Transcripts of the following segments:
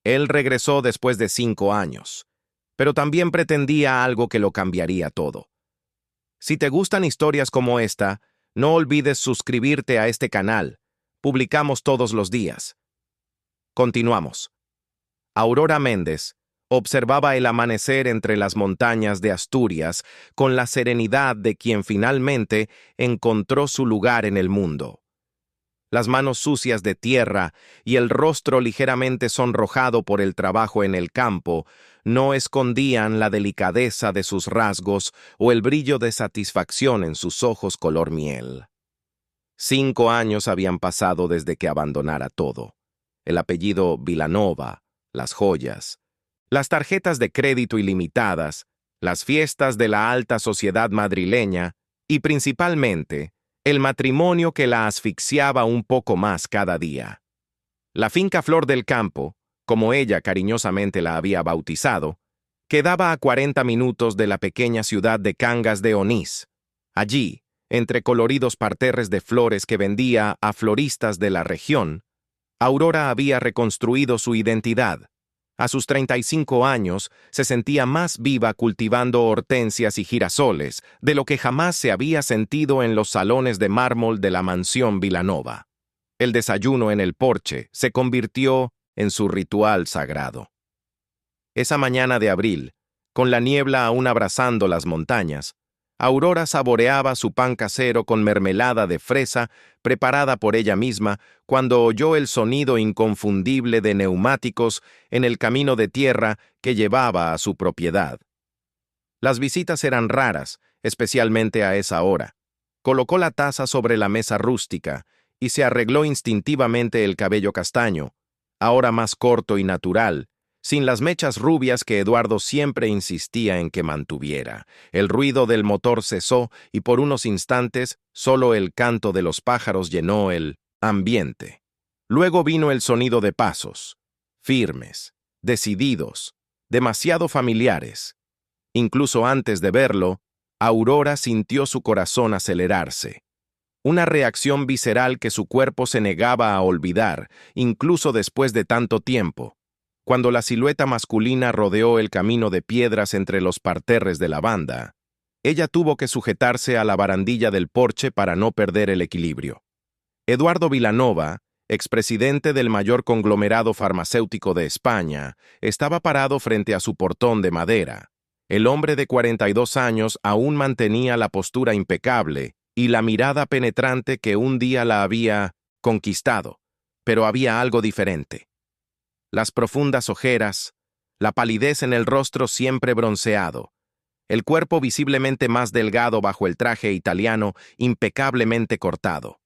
Él regresó después de 5 años, pero también pretendía algo que lo cambiaría todo. Si te gustan historias como esta, no olvides suscribirte a este canal. Publicamos todos los días. Continuamos. Aurora Méndez observaba el amanecer entre las montañas de Asturias con la serenidad de quien finalmente encontró su lugar en el mundo. Las manos sucias de tierra y el rostro ligeramente sonrojado por el trabajo en el campo no escondían la delicadeza de sus rasgos o el brillo de satisfacción en sus ojos color miel. 5 años habían pasado desde que abandonara todo: el apellido Vilanova, las joyas, las tarjetas de crédito ilimitadas, las fiestas de la alta sociedad madrileña y, principalmente, el matrimonio que la asfixiaba un poco más cada día. La finca Flor del Campo, como ella cariñosamente la había bautizado, quedaba a 40 minutos de la pequeña ciudad de Cangas de Onís. Allí, entre coloridos parterres de flores que vendía a floristas de la región, Aurora había reconstruido su identidad. A sus 35 años, se sentía más viva cultivando hortensias y girasoles de lo que jamás se había sentido en los salones de mármol de la mansión Vilanova. El desayuno en el porche se convirtió en su ritual sagrado. Esa mañana de abril, con la niebla aún abrazando las montañas, Aurora saboreaba su pan casero con mermelada de fresa preparada por ella misma cuando oyó el sonido inconfundible de neumáticos en el camino de tierra que llevaba a su propiedad. Las visitas eran raras, especialmente a esa hora. Colocó la taza sobre la mesa rústica y se arregló instintivamente el cabello castaño, ahora más corto y natural, sin las mechas rubias que Eduardo siempre insistía en que mantuviera. El ruido del motor cesó y por unos instantes solo el canto de los pájaros llenó el ambiente. Luego vino el sonido de pasos, firmes, decididos, demasiado familiares. Incluso antes de verlo, Aurora sintió su corazón acelerarse. Una reacción visceral que su cuerpo se negaba a olvidar, incluso después de tanto tiempo. Cuando la silueta masculina rodeó el camino de piedras entre los parterres de lavanda, ella tuvo que sujetarse a la barandilla del porche para no perder el equilibrio. Eduardo Vilanova, expresidente del mayor conglomerado farmacéutico de España, estaba parado frente a su portón de madera. El hombre de 42 años aún mantenía la postura impecable y la mirada penetrante que un día la había conquistado, pero había algo diferente. Las profundas ojeras, la palidez en el rostro siempre bronceado, el cuerpo visiblemente más delgado bajo el traje italiano impecablemente cortado.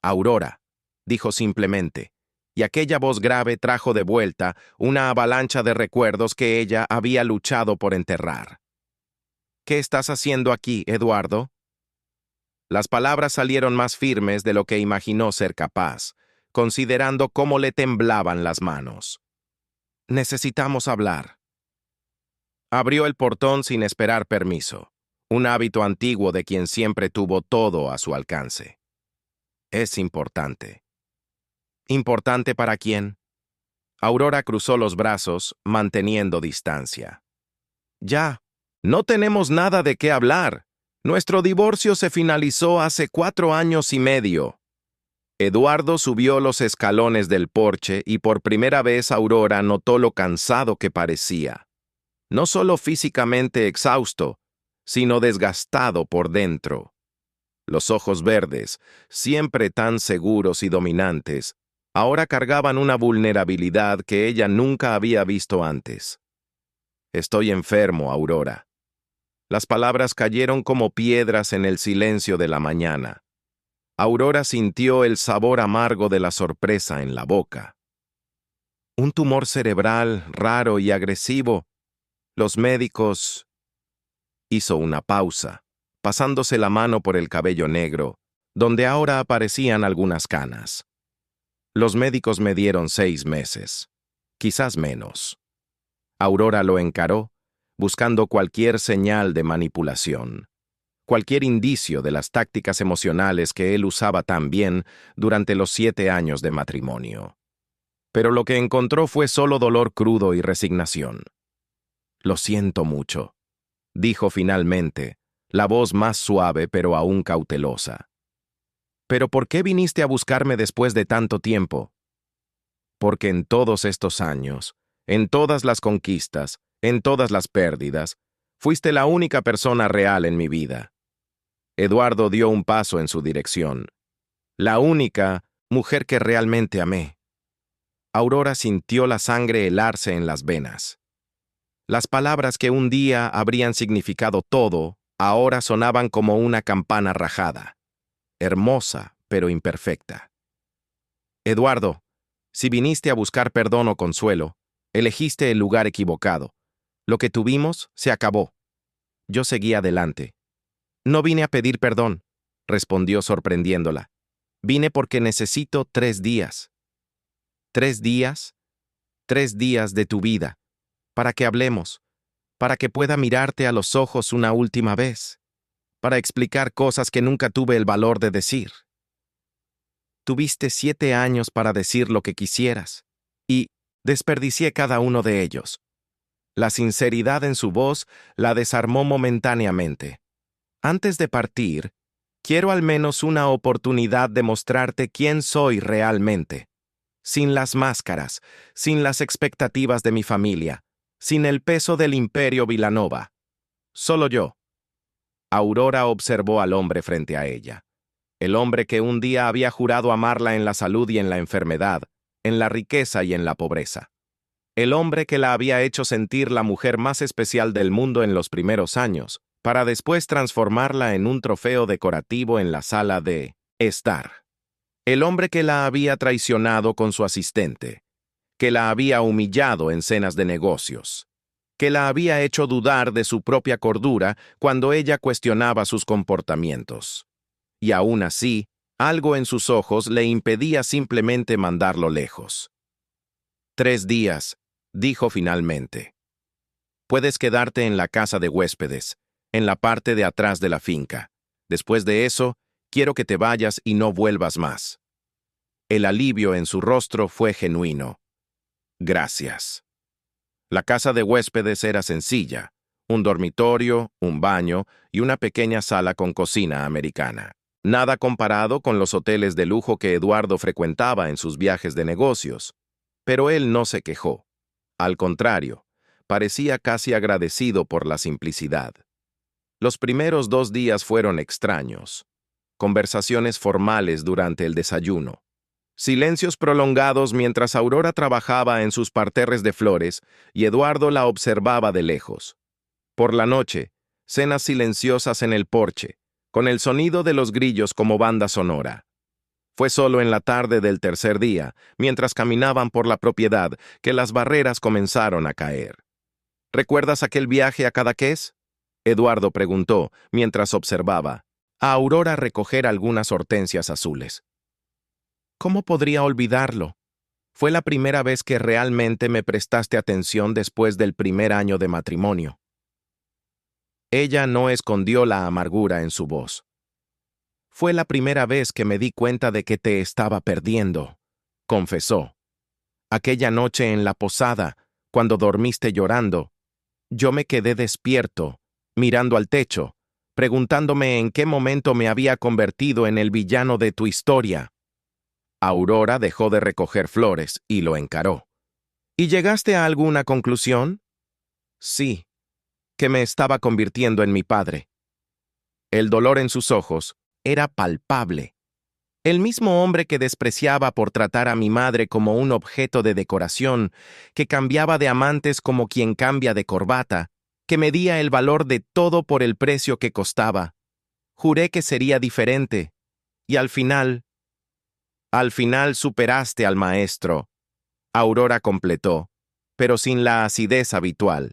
«Aurora», dijo simplemente, y aquella voz grave trajo de vuelta una avalancha de recuerdos que ella había luchado por enterrar. «¿Qué estás haciendo aquí, Eduardo?» Las palabras salieron más firmes de lo que imaginó ser capaz, considerando cómo le temblaban las manos. «Necesitamos hablar». Abrió el portón sin esperar permiso, un hábito antiguo de quien siempre tuvo todo a su alcance. «Es importante». ¿Importante para quién? Aurora cruzó los brazos, manteniendo distancia. «Ya, no tenemos nada de qué hablar. Nuestro divorcio se finalizó hace 4 años y medio». Eduardo subió los escalones del porche y por primera vez Aurora notó lo cansado que parecía. No solo físicamente exhausto, sino desgastado por dentro. Los ojos verdes, siempre tan seguros y dominantes, ahora cargaban una vulnerabilidad que ella nunca había visto antes. «Estoy enfermo, Aurora». Las palabras cayeron como piedras en el silencio de la mañana. Aurora sintió el sabor amargo de la sorpresa en la boca. «Un tumor cerebral raro y agresivo. Los médicos...» Hizo una pausa, pasándose la mano por el cabello negro, donde ahora aparecían algunas canas. «Los médicos me dieron 6 meses, quizás menos». Aurora lo encaró, buscando cualquier señal de manipulación, cualquier indicio de las tácticas emocionales que él usaba tan bien durante los 7 años de matrimonio. pero lo que encontró fue solo dolor crudo y resignación. «Lo siento mucho», dijo finalmente, la voz más suave pero aún cautelosa. «¿Pero por qué viniste a buscarme después de tanto tiempo?» «Porque en todos estos años, en todas las conquistas, en todas las pérdidas, fuiste la única persona real en mi vida». Eduardo dio un paso en su dirección. «La única mujer que realmente amé». Aurora sintió la sangre helarse en las venas. Las palabras que un día habrían significado todo, ahora sonaban como una campana rajada. Hermosa, pero imperfecta. «Eduardo, si viniste a buscar perdón o consuelo, elegiste el lugar equivocado. Lo que tuvimos se acabó». Yo seguí adelante. «No vine a pedir perdón», respondió sorprendiéndola. «Vine porque necesito 3 días». «¿3 días? 3 días de tu vida, para que hablemos, para que pueda mirarte a los ojos una última vez, para explicar cosas que nunca tuve el valor de decir». Tuviste 7 años para decir lo que quisieras, y desperdicié cada uno de ellos. La sinceridad en su voz la desarmó momentáneamente. «Antes de partir, quiero al menos una oportunidad de mostrarte quién soy realmente. Sin las máscaras, sin las expectativas de mi familia, sin el peso del imperio Vilanova. Solo yo». Aurora observó al hombre frente a ella. El hombre que un día había jurado amarla en la salud y en la enfermedad, en la riqueza y en la pobreza. El hombre que la había hecho sentir la mujer más especial del mundo en los primeros años, para después transformarla en un trofeo decorativo en la sala de estar. El hombre que la había traicionado con su asistente, que la había humillado en cenas de negocios, que la había hecho dudar de su propia cordura cuando ella cuestionaba sus comportamientos. Y aún así, algo en sus ojos le impedía simplemente mandarlo lejos. 3 días, dijo finalmente. Puedes quedarte en la casa de huéspedes, en la parte de atrás de la finca. Después de eso, quiero que te vayas y no vuelvas más. El alivio en su rostro fue genuino. Gracias. La casa de huéspedes era sencilla, un dormitorio, un baño y una pequeña sala con cocina americana. Nada comparado con los hoteles de lujo que Eduardo frecuentaba en sus viajes de negocios. Pero él no se quejó. Al contrario, parecía casi agradecido por la simplicidad. Los primeros 2 días fueron extraños. Conversaciones formales durante el desayuno. Silencios prolongados mientras Aurora trabajaba en sus parterres de flores y Eduardo la observaba de lejos. Por la noche, cenas silenciosas en el porche, con el sonido de los grillos como banda sonora. Fue solo en la tarde del tercer día, mientras caminaban por la propiedad, que las barreras comenzaron a caer. ¿Recuerdas aquel viaje a Cadaqués?, Eduardo preguntó, mientras observaba a Aurora recoger algunas hortensias azules. ¿Cómo podría olvidarlo? Fue la primera vez que realmente me prestaste atención después del primer año de matrimonio. Ella no escondió la amargura en su voz. Fue la primera vez que me di cuenta de que te estaba perdiendo, confesó. Aquella noche en la posada, cuando dormiste llorando, yo me quedé despierto, mirando al techo, preguntándome en qué momento me había convertido en el villano de tu historia. Aurora dejó de recoger flores y lo encaró. ¿Y llegaste a alguna conclusión? Sí, que me estaba convirtiendo en mi padre. El dolor en sus ojos era palpable. El mismo hombre que despreciaba por tratar a mi madre como un objeto de decoración, que cambiaba de amantes como quien cambia de corbata, que medía el valor de todo por el precio que costaba. Juré que sería diferente, y al final superaste al maestro. Aurora completó, pero sin la acidez habitual.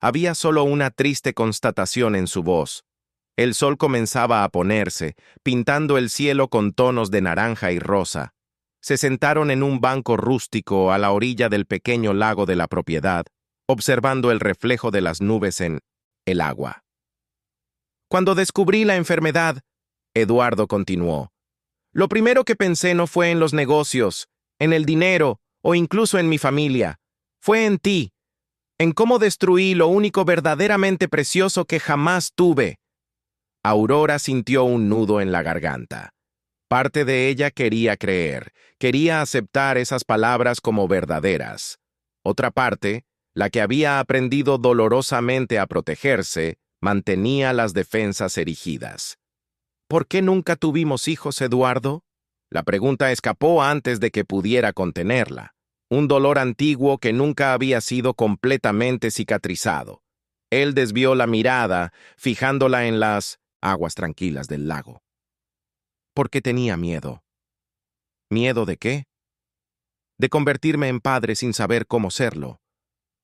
Había solo una triste constatación en su voz. El sol comenzaba a ponerse, pintando el cielo con tonos de naranja y rosa. Se sentaron en un banco rústico a la orilla del pequeño lago de la propiedad, observando el reflejo de las nubes en el agua. Cuando descubrí la enfermedad, Eduardo continuó, lo primero que pensé no fue en los negocios, en el dinero o incluso en mi familia. Fue en ti, en cómo destruí lo único verdaderamente precioso que jamás tuve. Aurora sintió un nudo en la garganta. Parte de ella quería creer, quería aceptar esas palabras como verdaderas. Otra parte, la que había aprendido dolorosamente a protegerse, mantenía las defensas erigidas. ¿Por qué nunca tuvimos hijos, Eduardo? La pregunta escapó antes de que pudiera contenerla. Un dolor antiguo que nunca había sido completamente cicatrizado. Él desvió la mirada, fijándola en las aguas tranquilas del lago. Porque tenía miedo. ¿Miedo de qué? De convertirme en padre sin saber cómo serlo,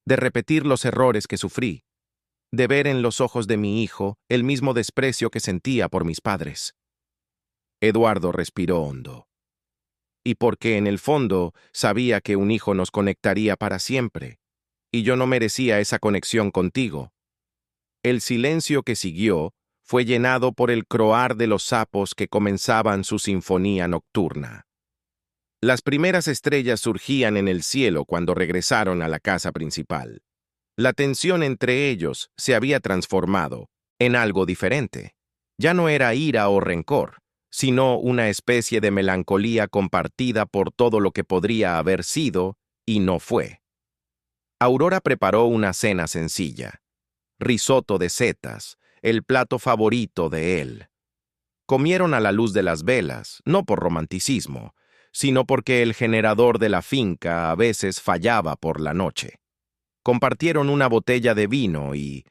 de repetir los errores que sufrí, de ver en los ojos de mi hijo el mismo desprecio que sentía por mis padres. Eduardo respiró hondo. Y porque en el fondo sabía que un hijo nos conectaría para siempre, y yo no merecía esa conexión contigo. El silencio que siguió fue llenado por el croar de los sapos que comenzaban su sinfonía nocturna. Las primeras estrellas surgían en el cielo cuando regresaron a la casa principal. La tensión entre ellos se había transformado en algo diferente. Ya no era ira o rencor, sino una especie de melancolía compartida por todo lo que podría haber sido y no fue. Aurora preparó una cena sencilla. Risotto de setas, el plato favorito de él. Comieron a la luz de las velas, no por romanticismo, sino porque el generador de la finca a veces fallaba por la noche. Compartieron una botella de vino y,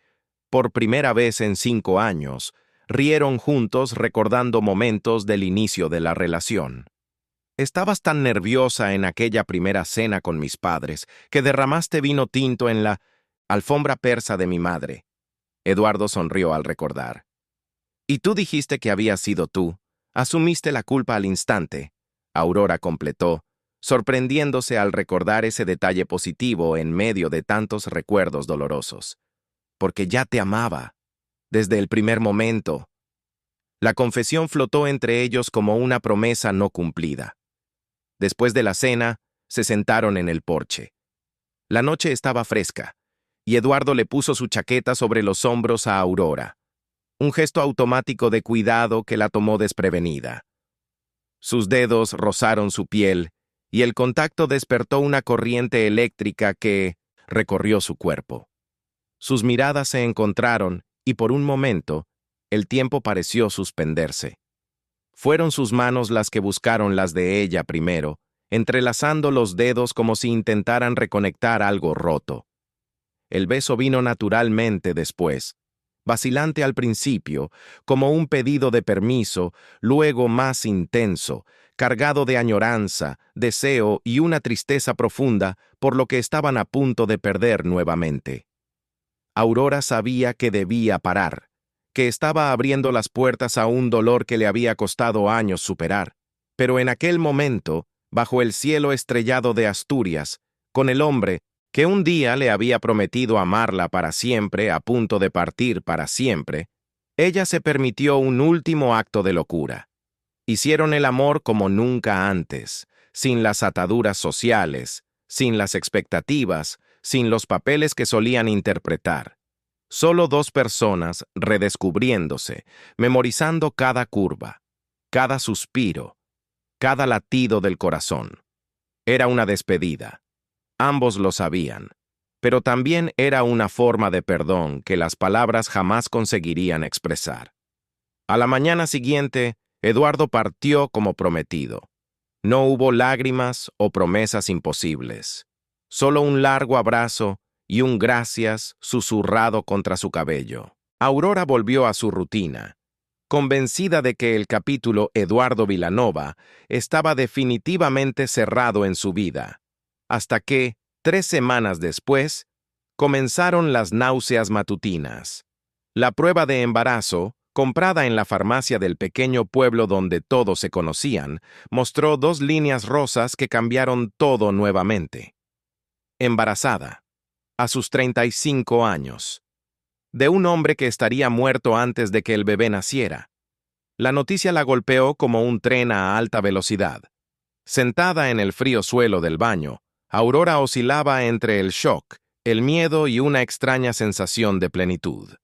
por primera vez en 5 años, rieron juntos recordando momentos del inicio de la relación. Estabas tan nerviosa en aquella primera cena con mis padres que derramaste vino tinto en la alfombra persa de mi madre. Eduardo sonrió al recordar. Y tú dijiste que había sido tú. Asumiste la culpa al instante. Aurora completó, sorprendiéndose al recordar ese detalle positivo en medio de tantos recuerdos dolorosos. Porque ya te amaba, desde el primer momento. La confesión flotó entre ellos como una promesa no cumplida. Después de la cena, se sentaron en el porche. La noche estaba fresca, y Eduardo le puso su chaqueta sobre los hombros a Aurora. Un gesto automático de cuidado que la tomó desprevenida. Sus dedos rozaron su piel, y el contacto despertó una corriente eléctrica que recorrió su cuerpo. Sus miradas se encontraron, y por un momento, el tiempo pareció suspenderse. Fueron sus manos las que buscaron las de ella primero, entrelazando los dedos como si intentaran reconectar algo roto. El beso vino naturalmente después, vacilante al principio, como un pedido de permiso, luego más intenso, cargado de añoranza, deseo y una tristeza profunda por lo que estaban a punto de perder nuevamente. Aurora sabía que debía parar, que estaba abriendo las puertas a un dolor que le había costado años superar, pero en aquel momento, bajo el cielo estrellado de Asturias, con el hombre que un día le había prometido amarla para siempre, a punto de partir para siempre, ella se permitió un último acto de locura. Hicieron el amor como nunca antes, sin las ataduras sociales, sin las expectativas, sin los papeles que solían interpretar. Solo 2 personas redescubriéndose, memorizando cada curva, cada suspiro, cada latido del corazón. Era una despedida. Ambos lo sabían, pero también era una forma de perdón que las palabras jamás conseguirían expresar. A la mañana siguiente, Eduardo partió como prometido. No hubo lágrimas o promesas imposibles, solo un largo abrazo y un gracias susurrado contra su cabello. Aurora volvió a su rutina, convencida de que el capítulo Eduardo Vilanova estaba definitivamente cerrado en su vida, hasta que, 3 semanas después, comenzaron las náuseas matutinas. La prueba de embarazo, comprada en la farmacia del pequeño pueblo donde todos se conocían, mostró 2 líneas rosas que cambiaron todo nuevamente. Embarazada, a sus 35 años, de un hombre que estaría muerto antes de que el bebé naciera. La noticia la golpeó como un tren a alta velocidad. Sentada en el frío suelo del baño, Aurora oscilaba entre el shock, el miedo y una extraña sensación de plenitud.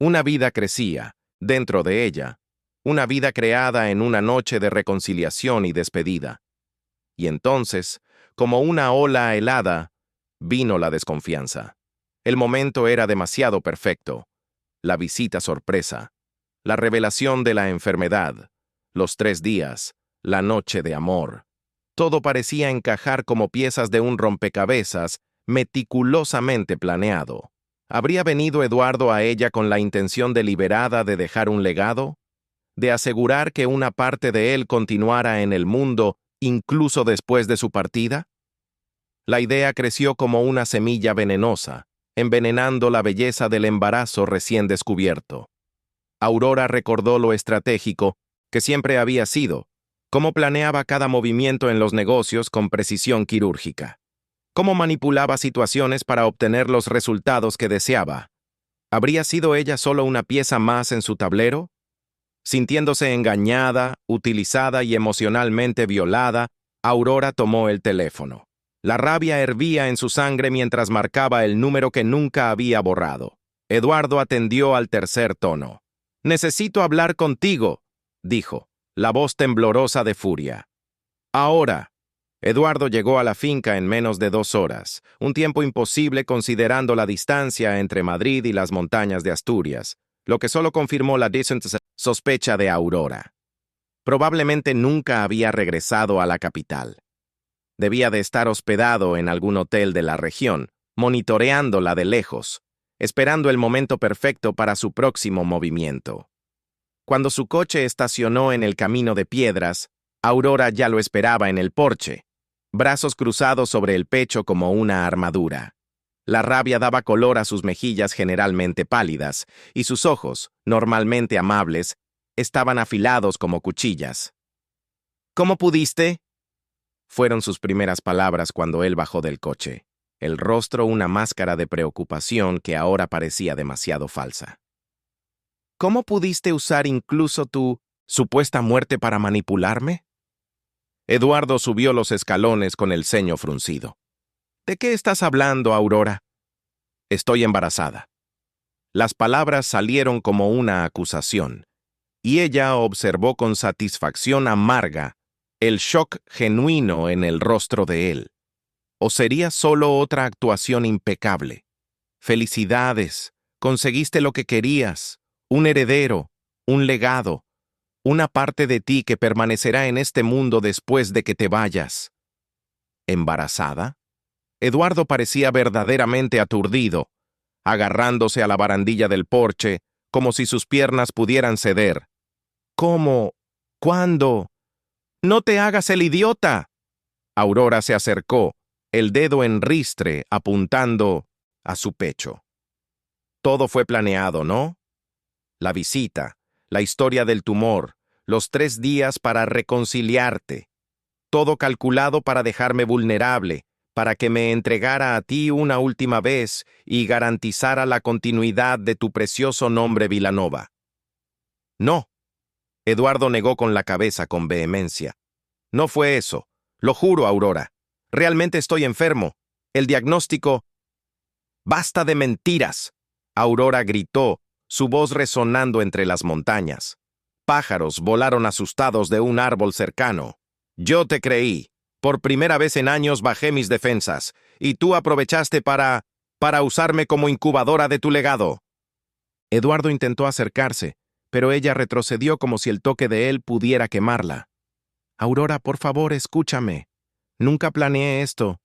Una vida crecía, dentro de ella, una vida creada en una noche de reconciliación y despedida. Y entonces, como una ola helada, vino la desconfianza. El momento era demasiado perfecto. La visita sorpresa, la revelación de la enfermedad, los 3 días, la noche de amor. Todo parecía encajar como piezas de un rompecabezas meticulosamente planeado. ¿Habría venido Eduardo a ella con la intención deliberada de dejar un legado? ¿De asegurar que una parte de él continuara en el mundo incluso después de su partida? La idea creció como una semilla venenosa, envenenando la belleza del embarazo recién descubierto. Aurora recordó lo estratégico que siempre había sido, cómo planeaba cada movimiento en los negocios con precisión quirúrgica, cómo manipulaba situaciones para obtener los resultados que deseaba. ¿Habría sido ella solo una pieza más en su tablero? Sintiéndose engañada, utilizada y emocionalmente violada, Aurora tomó el teléfono. La rabia hervía en su sangre mientras marcaba el número que nunca había borrado. Eduardo atendió al tercer tono. «Necesito hablar contigo», dijo, la voz temblorosa de furia. «Ahora». Eduardo llegó a la finca en menos de 2 horas, un tiempo imposible considerando la distancia entre Madrid y las montañas de Asturias, lo que solo confirmó la sospecha de Aurora. Probablemente nunca había regresado a la capital. Debía de estar hospedado en algún hotel de la región, monitoreándola de lejos, esperando el momento perfecto para su próximo movimiento. Cuando su coche estacionó en el camino de piedras, Aurora ya lo esperaba en el porche, brazos cruzados sobre el pecho como una armadura. La rabia daba color a sus mejillas generalmente pálidas, y sus ojos, normalmente amables, estaban afilados como cuchillas. «¿Cómo pudiste?», fueron sus primeras palabras cuando él bajó del coche, el rostro una máscara de preocupación que ahora parecía demasiado falsa. «¿Cómo pudiste usar incluso tu supuesta muerte para manipularme?». Eduardo subió los escalones con el ceño fruncido. «¿De qué estás hablando, Aurora?». «Estoy embarazada». Las palabras salieron como una acusación, y ella observó con satisfacción amarga el shock genuino en el rostro de él. ¿O sería solo otra actuación impecable? «Felicidades, conseguiste lo que querías, un heredero, un legado, una parte de ti que permanecerá en este mundo después de que te vayas». ¿Embarazada? Eduardo parecía verdaderamente aturdido, agarrándose a la barandilla del porche como si sus piernas pudieran ceder. «¿Cómo? ¿Cuándo? ¡No te hagas el idiota!». Aurora se acercó, el dedo en ristre apuntando a su pecho. «Todo fue planeado, ¿no? La visita, la historia del tumor, los 3 días para reconciliarte. Todo calculado para dejarme vulnerable, para que me entregara a ti una última vez y garantizara la continuidad de tu precioso nombre Vilanova». «No». Eduardo negó con la cabeza con vehemencia. «No fue eso. Lo juro, Aurora. Realmente estoy enfermo. El diagnóstico...». «¡Basta de mentiras!», Aurora gritó, su voz resonando entre las montañas. Pájaros volaron asustados de un árbol cercano. «Yo te creí. Por primera vez en años bajé mis defensas, y tú aprovechaste para usarme como incubadora de tu legado». Eduardo intentó acercarse, pero ella retrocedió como si el toque de él pudiera quemarla. «Aurora, por favor, escúchame. Nunca planeé esto.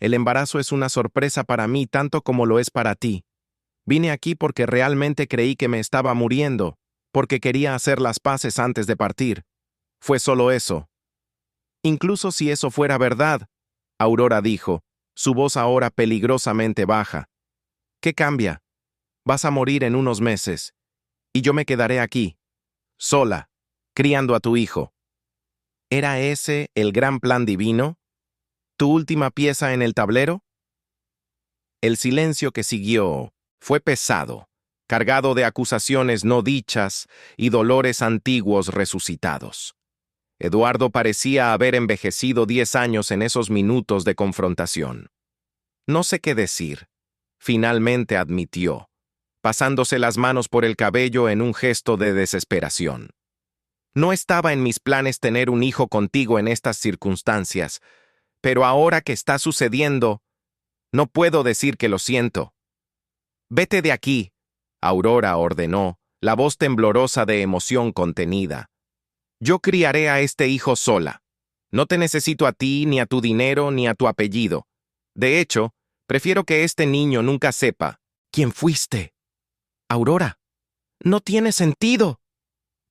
El embarazo es una sorpresa para mí tanto como lo es para ti. Vine aquí porque realmente creí que me estaba muriendo, porque quería hacer las paces antes de partir. Fue solo eso». «Incluso si eso fuera verdad», Aurora dijo, su voz ahora peligrosamente baja. «¿Qué cambia? Vas a morir en unos meses, y yo me quedaré aquí, sola, criando a tu hijo». ¿Era ese el gran plan divino? ¿Tu última pieza en el tablero? El silencio que siguió fue pesado, cargado de acusaciones no dichas y dolores antiguos resucitados. Eduardo parecía haber envejecido 10 años en esos minutos de confrontación. No sé qué decir. Finalmente admitió, pasándose las manos por el cabello en un gesto de desesperación. No estaba en mis planes tener un hijo contigo en estas circunstancias, pero ahora que está sucediendo, no puedo decir que lo siento. Vete de aquí, Aurora ordenó, la voz temblorosa de emoción contenida. Yo criaré a este hijo sola. No te necesito a ti, ni a tu dinero, ni a tu apellido. De hecho, prefiero que este niño nunca sepa quién fuiste. Aurora, no tiene sentido.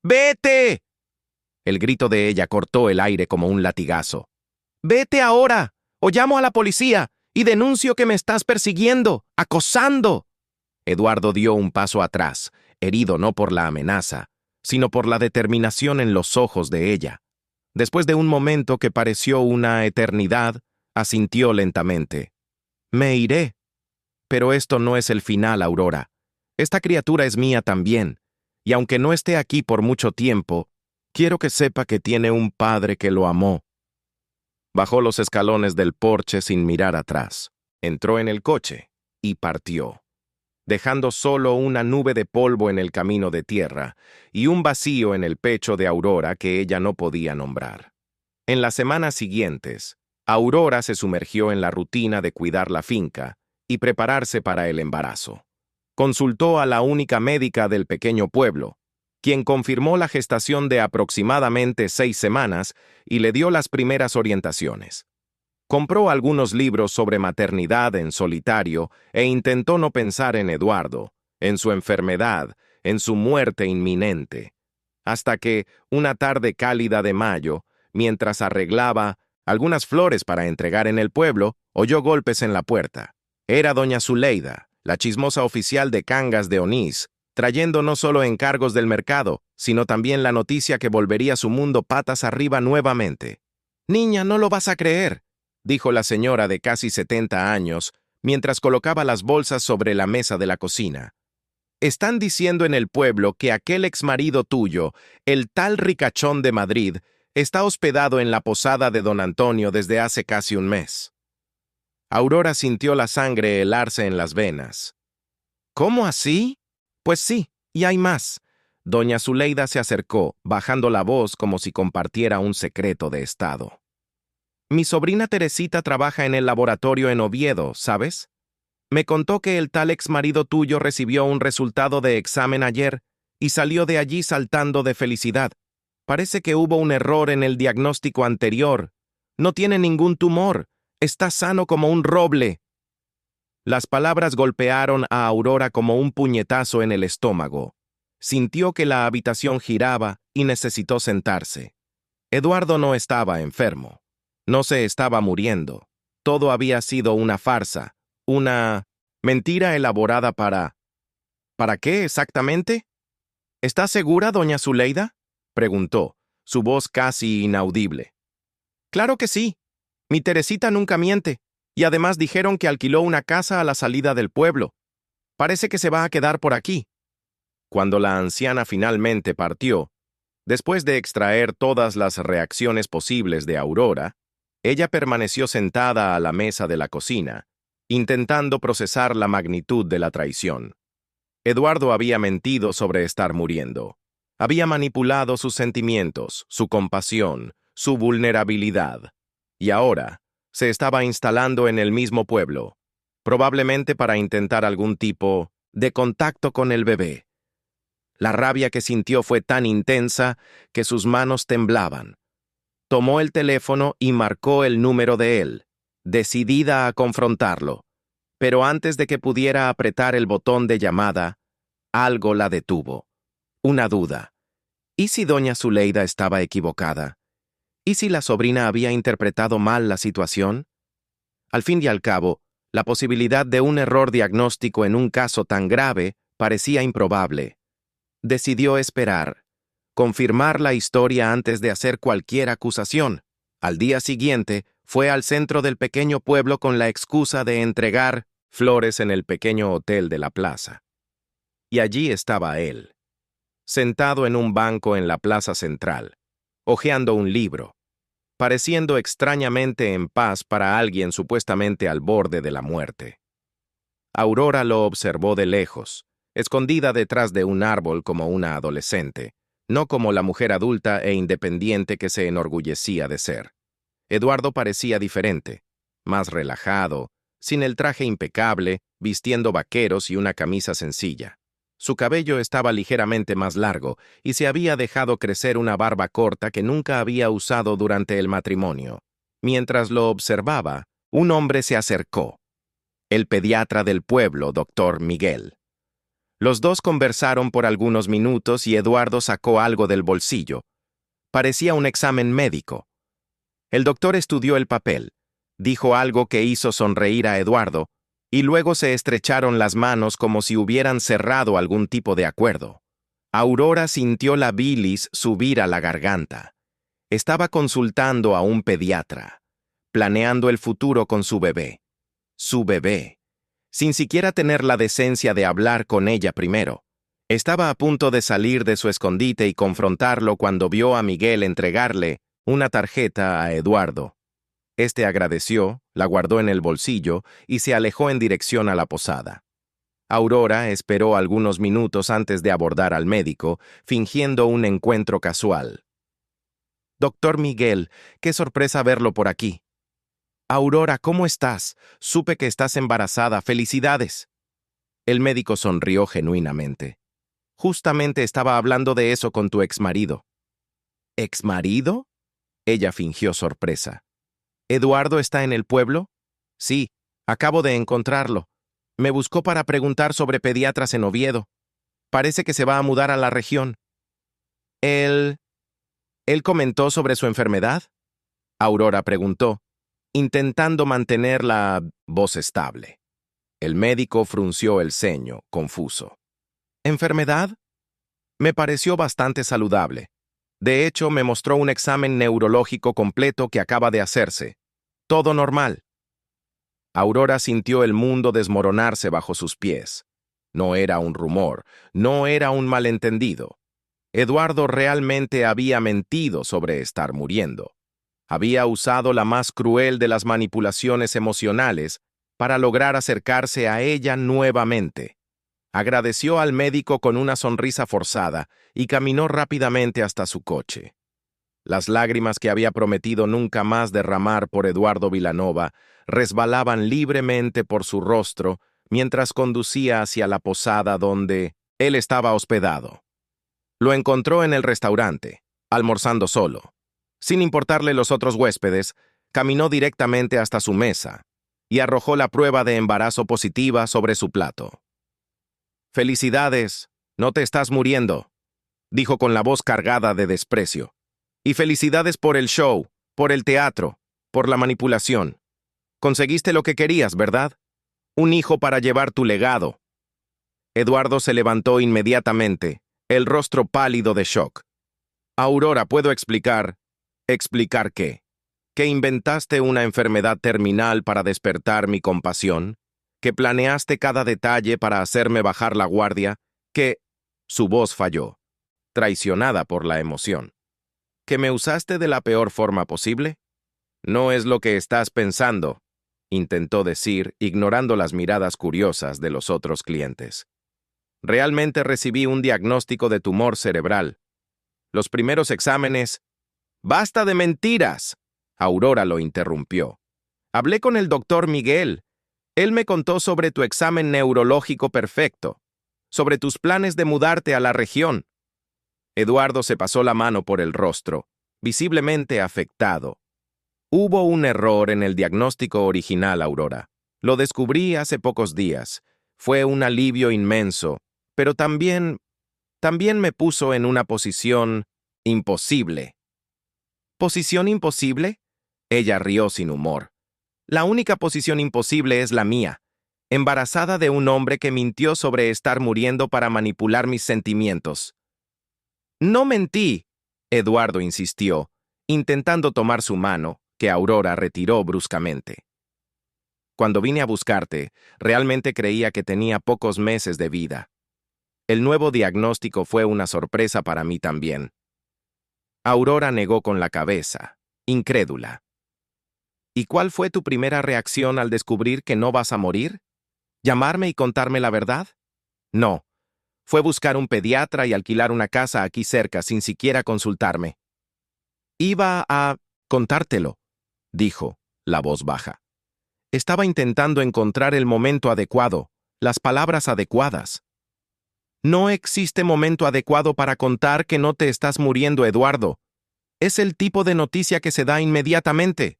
¡Vete! El grito de ella cortó el aire como un latigazo. ¡Vete ahora! O llamo a la policía y denuncio que me estás persiguiendo, acosando. Eduardo dio un paso atrás, herido no por la amenaza, sino por la determinación en los ojos de ella. Después de un momento que pareció una eternidad, asintió lentamente. Me iré. Pero esto no es el final, Aurora. Esta criatura es mía también, y aunque no esté aquí por mucho tiempo, quiero que sepa que tiene un padre que lo amó. Bajó los escalones del porche sin mirar atrás, entró en el coche y partió, dejando solo una nube de polvo en el camino de tierra y un vacío en el pecho de Aurora que ella no podía nombrar. En las semanas siguientes, Aurora se sumergió en la rutina de cuidar la finca y prepararse para el embarazo. Consultó a la única médica del pequeño pueblo, quien confirmó la gestación de aproximadamente 6 semanas y le dio las primeras orientaciones. Compró algunos libros sobre maternidad en solitario e intentó no pensar en Eduardo, en su enfermedad, en su muerte inminente. Hasta que, una tarde cálida de mayo, mientras arreglaba algunas flores para entregar en el pueblo, oyó golpes en la puerta. Era doña Zuleida, la chismosa oficial de Cangas de Onís, trayendo no solo encargos del mercado, sino también la noticia que volvería su mundo patas arriba nuevamente. «Niña, no lo vas a creer», dijo la señora de casi 70 años, mientras colocaba las bolsas sobre la mesa de la cocina. «Están diciendo en el pueblo que aquel exmarido tuyo, el tal ricachón de Madrid, está hospedado en la posada de don Antonio desde hace casi un mes». Aurora sintió la sangre helarse en las venas. «¿Cómo así?» «Pues sí, y hay más». Doña Zuleida se acercó, bajando la voz como si compartiera un secreto de estado. «Mi sobrina Teresita trabaja en el laboratorio en Oviedo, ¿sabes? Me contó que el tal exmarido tuyo recibió un resultado de examen ayer y salió de allí saltando de felicidad. Parece que hubo un error en el diagnóstico anterior. No tiene ningún tumor. Está sano como un roble». Las palabras golpearon a Aurora como un puñetazo en el estómago. Sintió que la habitación giraba y necesitó sentarse. Eduardo no estaba enfermo. No se estaba muriendo. Todo había sido una farsa, una mentira elaborada para... ¿Para qué exactamente? ¿Está segura, doña Zuleida?, preguntó, su voz casi inaudible. Claro que sí. Mi Teresita nunca miente. Y además dijeron que alquiló una casa a la salida del pueblo. Parece que se va a quedar por aquí. Cuando la anciana finalmente partió, después de extraer todas las reacciones posibles de Aurora, ella permaneció sentada a la mesa de la cocina, intentando procesar la magnitud de la traición. Eduardo había mentido sobre estar muriendo. Había manipulado sus sentimientos, su compasión, su vulnerabilidad. Y ahora se estaba instalando en el mismo pueblo, probablemente para intentar algún tipo de contacto con el bebé. La rabia que sintió fue tan intensa que sus manos temblaban. Tomó el teléfono y marcó el número de él, decidida a confrontarlo. Pero antes de que pudiera apretar el botón de llamada, algo la detuvo. Una duda. ¿Y si doña Zuleida estaba equivocada? ¿Y si la sobrina había interpretado mal la situación? Al fin y al cabo, la posibilidad de un error diagnóstico en un caso tan grave parecía improbable. Decidió esperar, confirmar la historia antes de hacer cualquier acusación. Al día siguiente, fue al centro del pequeño pueblo con la excusa de entregar flores en el pequeño hotel de la plaza. Y allí estaba él, sentado en un banco en la plaza central, hojeando un libro, pareciendo extrañamente en paz para alguien supuestamente al borde de la muerte. Aurora lo observó de lejos, escondida detrás de un árbol como una adolescente, no como la mujer adulta e independiente que se enorgullecía de ser. Eduardo parecía diferente, más relajado, sin el traje impecable, vistiendo vaqueros y una camisa sencilla. Su cabello estaba ligeramente más largo y se había dejado crecer una barba corta que nunca había usado durante el matrimonio. Mientras lo observaba, un hombre se acercó. El pediatra del pueblo, doctor Miguel. Los dos conversaron por algunos minutos y Eduardo sacó algo del bolsillo. Parecía un examen médico. El doctor estudió el papel, dijo algo que hizo sonreír a Eduardo, y luego se estrecharon las manos como si hubieran cerrado algún tipo de acuerdo. Aurora sintió la bilis subir a la garganta. Estaba consultando a un pediatra, planeando el futuro con su bebé. Su bebé. Sin siquiera tener la decencia de hablar con ella primero. Estaba a punto de salir de su escondite y confrontarlo cuando vio a Miguel entregarle una tarjeta a Eduardo. Este agradeció, la guardó en el bolsillo y se alejó en dirección a la posada. Aurora esperó algunos minutos antes de abordar al médico, fingiendo un encuentro casual. «Doctor Miguel, qué sorpresa verlo por aquí». «Aurora, ¿cómo estás? Supe que estás embarazada. ¡Felicidades!». El médico sonrió genuinamente. «Justamente estaba hablando de eso con tu exmarido». «¿Exmarido?». Ella fingió sorpresa. ¿Eduardo está en el pueblo? Sí, acabo de encontrarlo. Me buscó para preguntar sobre pediatras en Oviedo. Parece que se va a mudar a la región. ¿Él comentó sobre su enfermedad?». Aurora preguntó, intentando mantener la voz estable. El médico frunció el ceño, confuso. ¿Enfermedad? Me pareció bastante saludable. De hecho, me mostró un examen neurológico completo que acaba de hacerse. Todo normal. Aurora sintió el mundo desmoronarse bajo sus pies. No era un rumor, no era un malentendido. Eduardo realmente había mentido sobre estar muriendo. Había usado la más cruel de las manipulaciones emocionales para lograr acercarse a ella nuevamente. Agradeció al médico con una sonrisa forzada y caminó rápidamente hasta su coche. Las lágrimas que había prometido nunca más derramar por Eduardo Vilanova resbalaban libremente por su rostro mientras conducía hacia la posada donde él estaba hospedado. Lo encontró en el restaurante, almorzando solo. Sin importarle los otros huéspedes, caminó directamente hasta su mesa y arrojó la prueba de embarazo positiva sobre su plato. «Felicidades, no te estás muriendo», dijo con la voz cargada de desprecio. «Y felicidades por el show, por el teatro, por la manipulación. Conseguiste lo que querías, ¿verdad? Un hijo para llevar tu legado». Eduardo se levantó inmediatamente, el rostro pálido de shock. «Aurora, ¿puedo explicar?» «¿Explicar qué? ¿Que inventaste una enfermedad terminal para despertar mi compasión? ¿Que planeaste cada detalle para hacerme bajar la guardia? ¿Que...». Su voz falló, traicionada por la emoción. ¿Que me usaste de la peor forma posible? No es lo que estás pensando, intentó decir, ignorando las miradas curiosas de los otros clientes. Realmente recibí un diagnóstico de tumor cerebral. Los primeros exámenes... ¡Basta de mentiras!, Aurora lo interrumpió. Hablé con el doctor Miguel. Él me contó sobre tu examen neurológico perfecto, sobre tus planes de mudarte a la región. Eduardo se pasó la mano por el rostro, visiblemente afectado. Hubo un error en el diagnóstico original, Aurora. Lo descubrí hace pocos días. Fue un alivio inmenso, pero también me puso en una posición imposible. ¿Posición imposible? Ella rió sin humor. La única posición imposible es la mía, embarazada de un hombre que mintió sobre estar muriendo para manipular mis sentimientos. No mentí, Eduardo insistió, intentando tomar su mano, que Aurora retiró bruscamente. Cuando vine a buscarte, realmente creía que tenía pocos meses de vida. El nuevo diagnóstico fue una sorpresa para mí también. Aurora negó con la cabeza, incrédula. ¿Y cuál fue tu primera reacción al descubrir que no vas a morir? ¿Llamarme y contarme la verdad? No. Fue buscar un pediatra y alquilar una casa aquí cerca sin siquiera consultarme. Iba a contártelo, dijo, la voz baja. Estaba intentando encontrar el momento adecuado, las palabras adecuadas. No existe momento adecuado para contar que no te estás muriendo, Eduardo. Es el tipo de noticia que se da inmediatamente.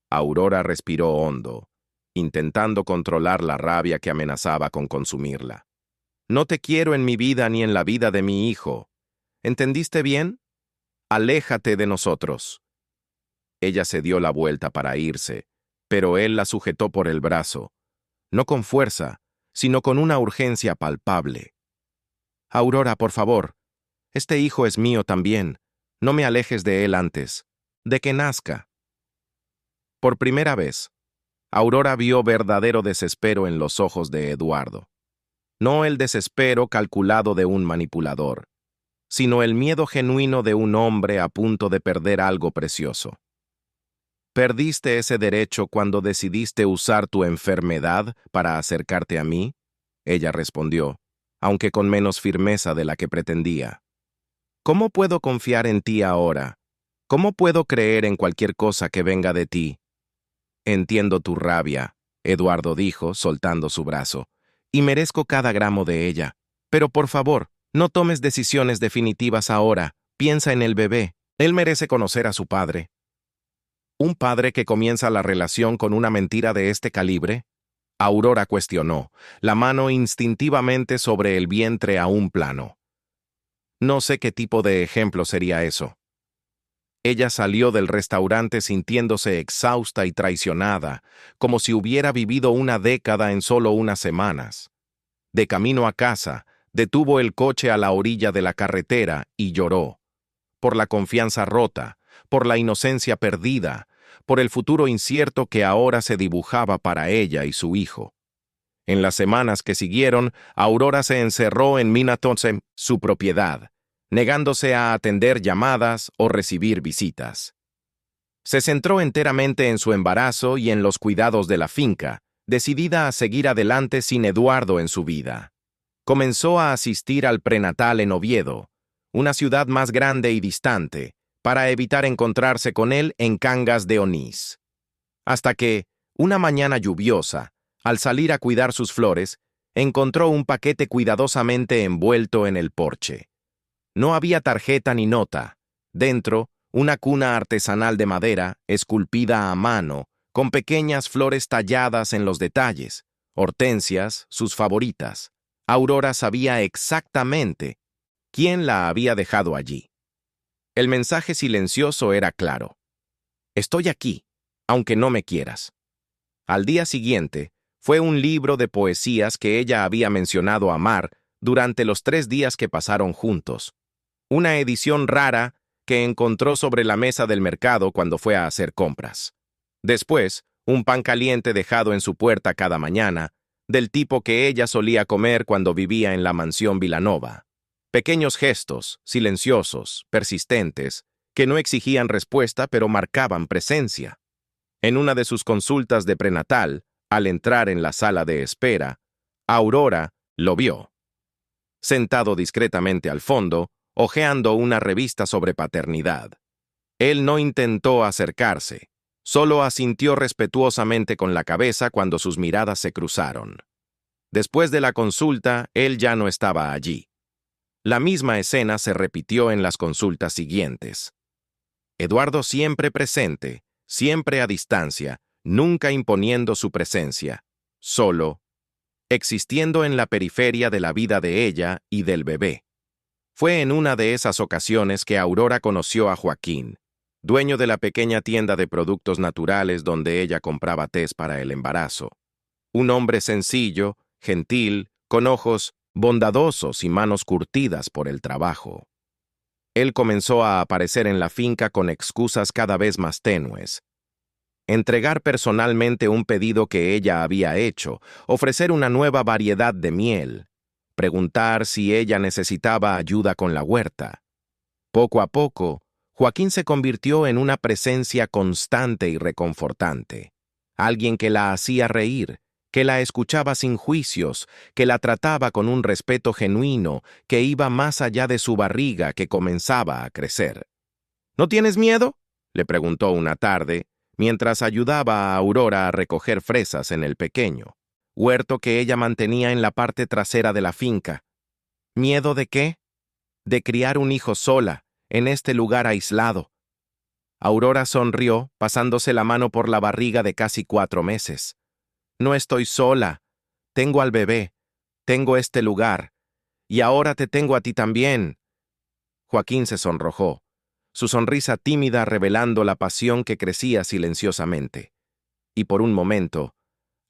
Aurora respiró hondo, intentando controlar la rabia que amenazaba con consumirla. No te quiero en mi vida ni en la vida de mi hijo. ¿Entendiste bien? Aléjate de nosotros. Ella se dio la vuelta para irse, pero él la sujetó por el brazo, no con fuerza, sino con una urgencia palpable. Aurora, por favor, este hijo es mío también. No me alejes de él antes, de que nazca. Por primera vez, Aurora vio verdadero desespero en los ojos de Eduardo. No el desespero calculado de un manipulador, sino el miedo genuino de un hombre a punto de perder algo precioso. ¿Perdiste ese derecho cuando decidiste usar tu enfermedad para acercarte a mí? Ella respondió, aunque con menos firmeza de la que pretendía. ¿Cómo puedo confiar en ti ahora? ¿Cómo puedo creer en cualquier cosa que venga de ti? Entiendo tu rabia, Eduardo dijo, soltando su brazo, y merezco cada gramo de ella. Pero por favor, no tomes decisiones definitivas ahora. Piensa en el bebé. Él merece conocer a su padre. ¿Un padre que comienza la relación con una mentira de este calibre? Aurora cuestionó, la mano instintivamente sobre el vientre a un plano. No sé qué tipo de ejemplo sería eso. Ella salió del restaurante sintiéndose exhausta y traicionada, como si hubiera vivido una década en solo unas semanas. De camino a casa, detuvo el coche a la orilla de la carretera y lloró. Por la confianza rota, por la inocencia perdida, por el futuro incierto que ahora se dibujaba para ella y su hijo. En las semanas que siguieron, Aurora se encerró en Minnetonka, su propiedad, negándose a atender llamadas o recibir visitas. Se centró enteramente en su embarazo y en los cuidados de la finca, decidida a seguir adelante sin Eduardo en su vida. Comenzó a asistir al prenatal en Oviedo, una ciudad más grande y distante, para evitar encontrarse con él en Cangas de Onís. Hasta que, una mañana lluviosa, al salir a cuidar sus flores, encontró un paquete cuidadosamente envuelto en el porche. No había tarjeta ni nota. Dentro, una cuna artesanal de madera, esculpida a mano, con pequeñas flores talladas en los detalles, hortensias, sus favoritas. Aurora sabía exactamente quién la había dejado allí. El mensaje silencioso era claro. Estoy aquí, aunque no me quieras. Al día siguiente, fue un libro de poesías que ella había mencionado amar durante los 3 días que pasaron juntos. Una edición rara que encontró sobre la mesa del mercado cuando fue a hacer compras. Después, un pan caliente dejado en su puerta cada mañana, del tipo que ella solía comer cuando vivía en la mansión Vilanova. Pequeños gestos, silenciosos, persistentes, que no exigían respuesta pero marcaban presencia. En una de sus consultas de prenatal, al entrar en la sala de espera, Aurora lo vio. Sentado discretamente al fondo, hojeando una revista sobre paternidad. Él no intentó acercarse, solo asintió respetuosamente con la cabeza cuando sus miradas se cruzaron. Después de la consulta, él ya no estaba allí. La misma escena se repitió en las consultas siguientes. Eduardo siempre presente, siempre a distancia, nunca imponiendo su presencia, solo, existiendo en la periferia de la vida de ella y del bebé. Fue en una de esas ocasiones que Aurora conoció a Joaquín, dueño de la pequeña tienda de productos naturales donde ella compraba tés para el embarazo. Un hombre sencillo, gentil, con ojos bondadosos y manos curtidas por el trabajo. Él comenzó a aparecer en la finca con excusas cada vez más tenues. Entregar personalmente un pedido que ella había hecho, ofrecer una nueva variedad de miel, preguntar si ella necesitaba ayuda con la huerta. Poco a poco, Joaquín se convirtió en una presencia constante y reconfortante. Alguien que la hacía reír, que la escuchaba sin juicios, que la trataba con un respeto genuino, que iba más allá de su barriga que comenzaba a crecer. ¿No tienes miedo?, le preguntó una tarde, mientras ayudaba a Aurora a recoger fresas en el pequeño huerto que ella mantenía en la parte trasera de la finca. ¿Miedo de qué? De criar un hijo sola, en este lugar aislado. Aurora sonrió, pasándose la mano por la barriga de casi 4 meses. No estoy sola. Tengo al bebé. Tengo este lugar. Y ahora te tengo a ti también. Joaquín se sonrojó, su sonrisa tímida revelando la pasión que crecía silenciosamente. Y por un momento,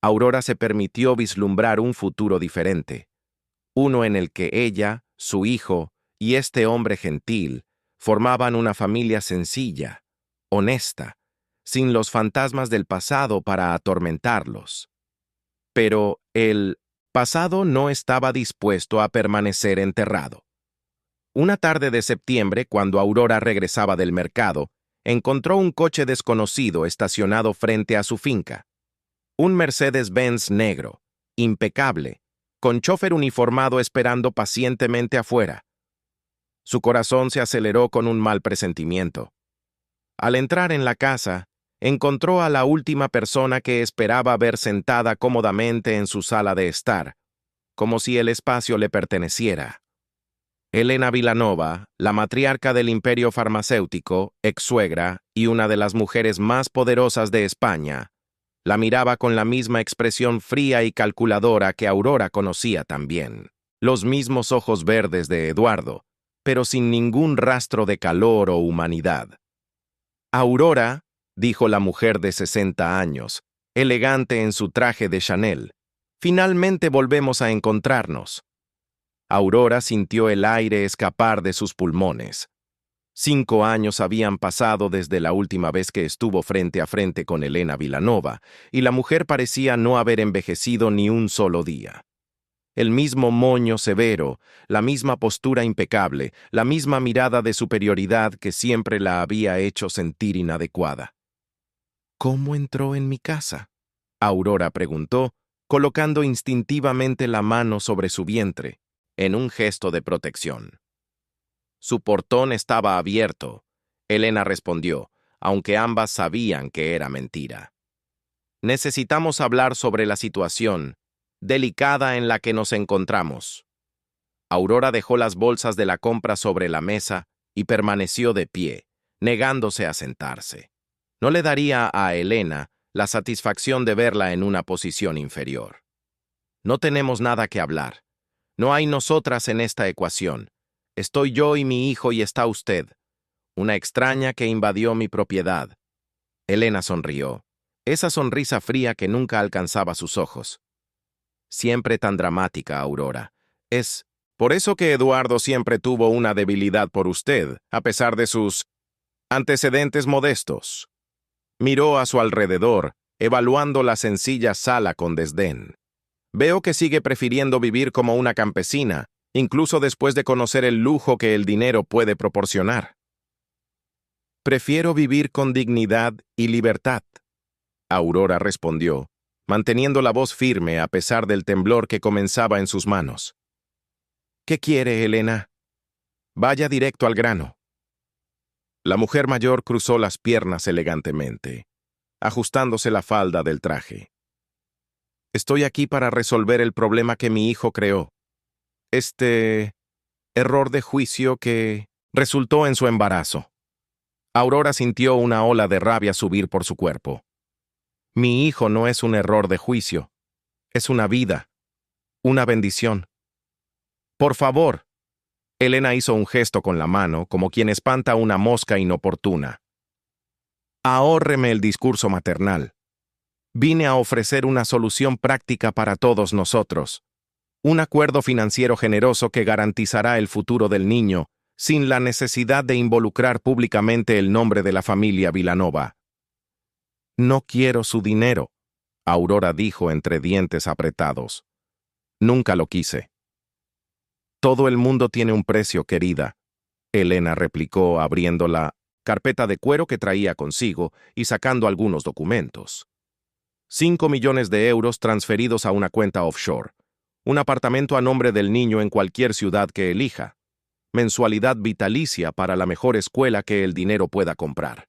Aurora se permitió vislumbrar un futuro diferente, uno en el que ella, su hijo y este hombre gentil formaban una familia sencilla, honesta, sin los fantasmas del pasado para atormentarlos. Pero el pasado no estaba dispuesto a permanecer enterrado. Una tarde de septiembre, cuando Aurora regresaba del mercado, encontró un coche desconocido estacionado frente a su finca. Un Mercedes-Benz negro, impecable, con chofer uniformado esperando pacientemente afuera. Su corazón se aceleró con un mal presentimiento. Al entrar en la casa, encontró a la última persona que esperaba ver sentada cómodamente en su sala de estar, como si el espacio le perteneciera. Elena Vilanova, la matriarca del imperio farmacéutico, ex-suegra y una de las mujeres más poderosas de España, la miraba con la misma expresión fría y calculadora que Aurora conocía también. Los mismos ojos verdes de Eduardo, pero sin ningún rastro de calor o humanidad. Aurora, dijo la mujer de 60 años, elegante en su traje de Chanel, finalmente volvemos a encontrarnos. Aurora sintió el aire escapar de sus pulmones. 5 años habían pasado desde la última vez que estuvo frente a frente con Elena Vilanova, y la mujer parecía no haber envejecido ni un solo día. El mismo moño severo, la misma postura impecable, la misma mirada de superioridad que siempre la había hecho sentir inadecuada. ¿Cómo entró en mi casa?, Aurora preguntó, colocando instintivamente la mano sobre su vientre, en un gesto de protección. Su portón estaba abierto, Elena respondió, aunque ambas sabían que era mentira. Necesitamos hablar sobre la situación delicada en la que nos encontramos. Aurora dejó las bolsas de la compra sobre la mesa y permaneció de pie, negándose a sentarse. No le daría a Elena la satisfacción de verla en una posición inferior. No tenemos nada que hablar. No hay nosotras en esta ecuación. Estoy yo y mi hijo y está usted. Una extraña que invadió mi propiedad. Elena sonrió, esa sonrisa fría que nunca alcanzaba sus ojos. Siempre tan dramática, Aurora. Es por eso que Eduardo siempre tuvo una debilidad por usted, a pesar de sus antecedentes modestos. Miró a su alrededor, evaluando la sencilla sala con desdén. Veo que sigue prefiriendo vivir como una campesina, incluso después de conocer el lujo que el dinero puede proporcionar. Prefiero vivir con dignidad y libertad, Aurora respondió, manteniendo la voz firme a pesar del temblor que comenzaba en sus manos. ¿Qué quiere, Elena? Vaya directo al grano. La mujer mayor cruzó las piernas elegantemente, ajustándose la falda del traje. Estoy aquí para resolver el problema que mi hijo creó. Este error de juicio que resultó en su embarazo. Aurora sintió una ola de rabia subir por su cuerpo. Mi hijo no es un error de juicio. Es una vida. Una bendición. Por favor. Elena hizo un gesto con la mano, como quien espanta una mosca inoportuna. Ahórreme el discurso maternal. Vine a ofrecer una solución práctica para todos nosotros. Un acuerdo financiero generoso que garantizará el futuro del niño, sin la necesidad de involucrar públicamente el nombre de la familia Vilanova. No quiero su dinero, Aurora dijo entre dientes apretados. Nunca lo quise. Todo el mundo tiene un precio, querida, Elena replicó abriendo la carpeta de cuero que traía consigo y sacando algunos documentos. 5 millones de euros transferidos a una cuenta offshore. Un apartamento a nombre del niño en cualquier ciudad que elija. Mensualidad vitalicia para la mejor escuela que el dinero pueda comprar.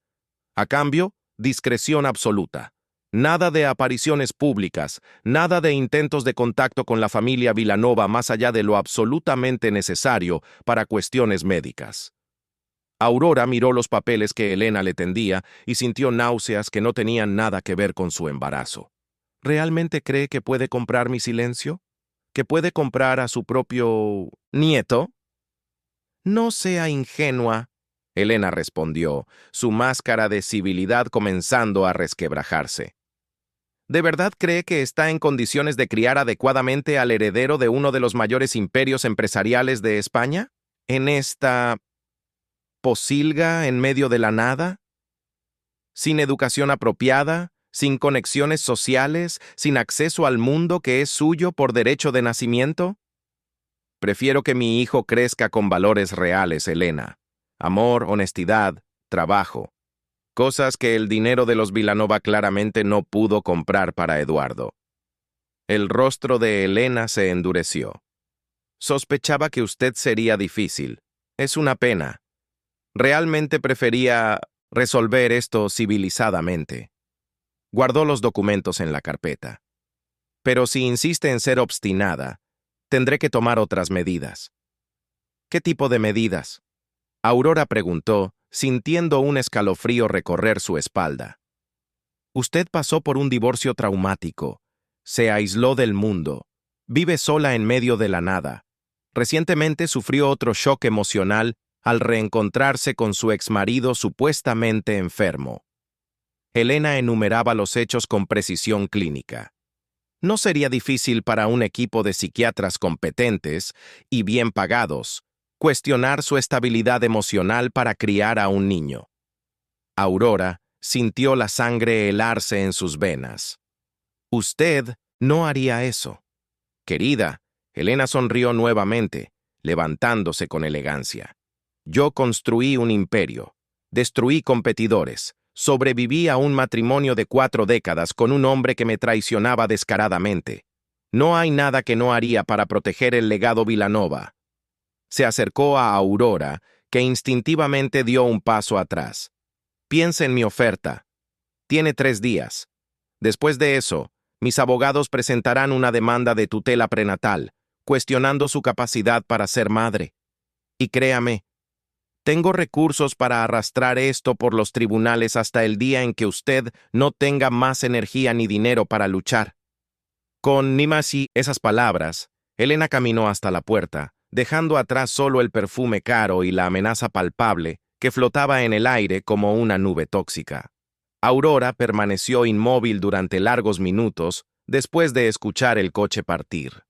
A cambio, discreción absoluta. Nada de apariciones públicas, nada de intentos de contacto con la familia Vilanova más allá de lo absolutamente necesario para cuestiones médicas. Aurora miró los papeles que Elena le tendía y sintió náuseas que no tenían nada que ver con su embarazo. ¿Realmente cree que puede comprar mi silencio? ¿Que puede comprar a su propio nieto? No sea ingenua, Elena respondió, su máscara de civilidad comenzando a resquebrajarse. ¿De verdad cree que está en condiciones de criar adecuadamente al heredero de uno de los mayores imperios empresariales de España? ¿En esta posilga en medio de la nada? ¿Sin educación apropiada? ¿Sin conexiones sociales? ¿Sin acceso al mundo que es suyo por derecho de nacimiento? Prefiero que mi hijo crezca con valores reales, Elena. Amor, honestidad, trabajo. Cosas que el dinero de los Vilanova claramente no pudo comprar para Eduardo. El rostro de Elena se endureció. Sospechaba que usted sería difícil. Es una pena. Realmente prefería resolver esto civilizadamente. Guardó los documentos en la carpeta. Pero si insiste en ser obstinada, tendré que tomar otras medidas. ¿Qué tipo de medidas? Aurora preguntó, sintiendo un escalofrío recorrer su espalda. Usted pasó por un divorcio traumático, se aisló del mundo, vive sola en medio de la nada. Recientemente sufrió otro shock emocional al reencontrarse con su exmarido supuestamente enfermo. Elena enumeraba los hechos con precisión clínica. No sería difícil para un equipo de psiquiatras competentes y bien pagados cuestionar su estabilidad emocional para criar a un niño. Aurora sintió la sangre helarse en sus venas. Usted no haría eso. Querida, Elena sonrió nuevamente, levantándose con elegancia. Yo construí un imperio, destruí competidores, sobreviví a un matrimonio de 4 décadas con un hombre que me traicionaba descaradamente. No hay nada que no haría para proteger el legado Vilanova. Se acercó a Aurora, que instintivamente dio un paso atrás. Piensa en mi oferta. Tiene 3 días. Después de eso, mis abogados presentarán una demanda de tutela prenatal, cuestionando su capacidad para ser madre. Y créame, tengo recursos para arrastrar esto por los tribunales hasta el día en que usted no tenga más energía ni dinero para luchar. Con ni más y esas palabras, Elena caminó hasta la puerta, dejando atrás solo el perfume caro y la amenaza palpable que flotaba en el aire como una nube tóxica. Aurora permaneció inmóvil durante largos minutos después de escuchar el coche partir.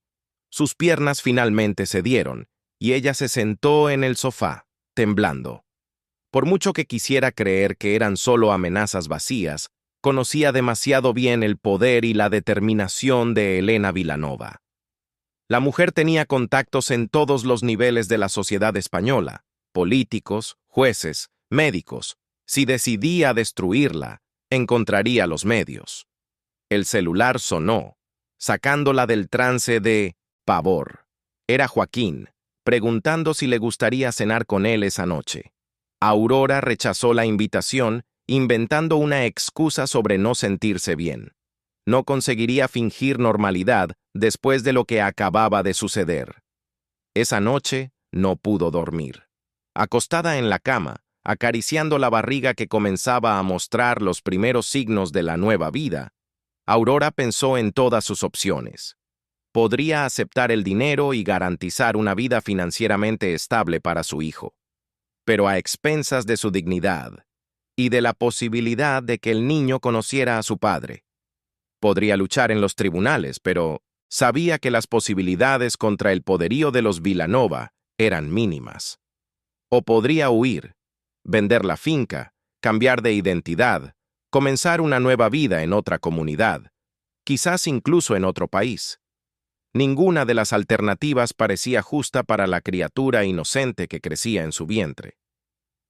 Sus piernas finalmente cedieron, y ella se sentó en el sofá, temblando. Por mucho que quisiera creer que eran solo amenazas vacías, conocía demasiado bien el poder y la determinación de Elena Vilanova. La mujer tenía contactos en todos los niveles de la sociedad española, políticos, jueces, médicos. Si decidía destruirla, encontraría los medios. El celular sonó, sacándola del trance de pavor. Era Joaquín, preguntando si le gustaría cenar con él esa noche. Aurora rechazó la invitación, inventando una excusa sobre no sentirse bien. No conseguiría fingir normalidad después de lo que acababa de suceder. Esa noche no pudo dormir. Acostada en la cama, acariciando la barriga que comenzaba a mostrar los primeros signos de la nueva vida, Aurora pensó en todas sus opciones. Podría aceptar el dinero y garantizar una vida financieramente estable para su hijo, pero a expensas de su dignidad y de la posibilidad de que el niño conociera a su padre. Podría luchar en los tribunales, pero sabía que las posibilidades contra el poderío de los Vilanova eran mínimas. O podría huir, vender la finca, cambiar de identidad, comenzar una nueva vida en otra comunidad, quizás incluso en otro país. Ninguna de las alternativas parecía justa para la criatura inocente que crecía en su vientre.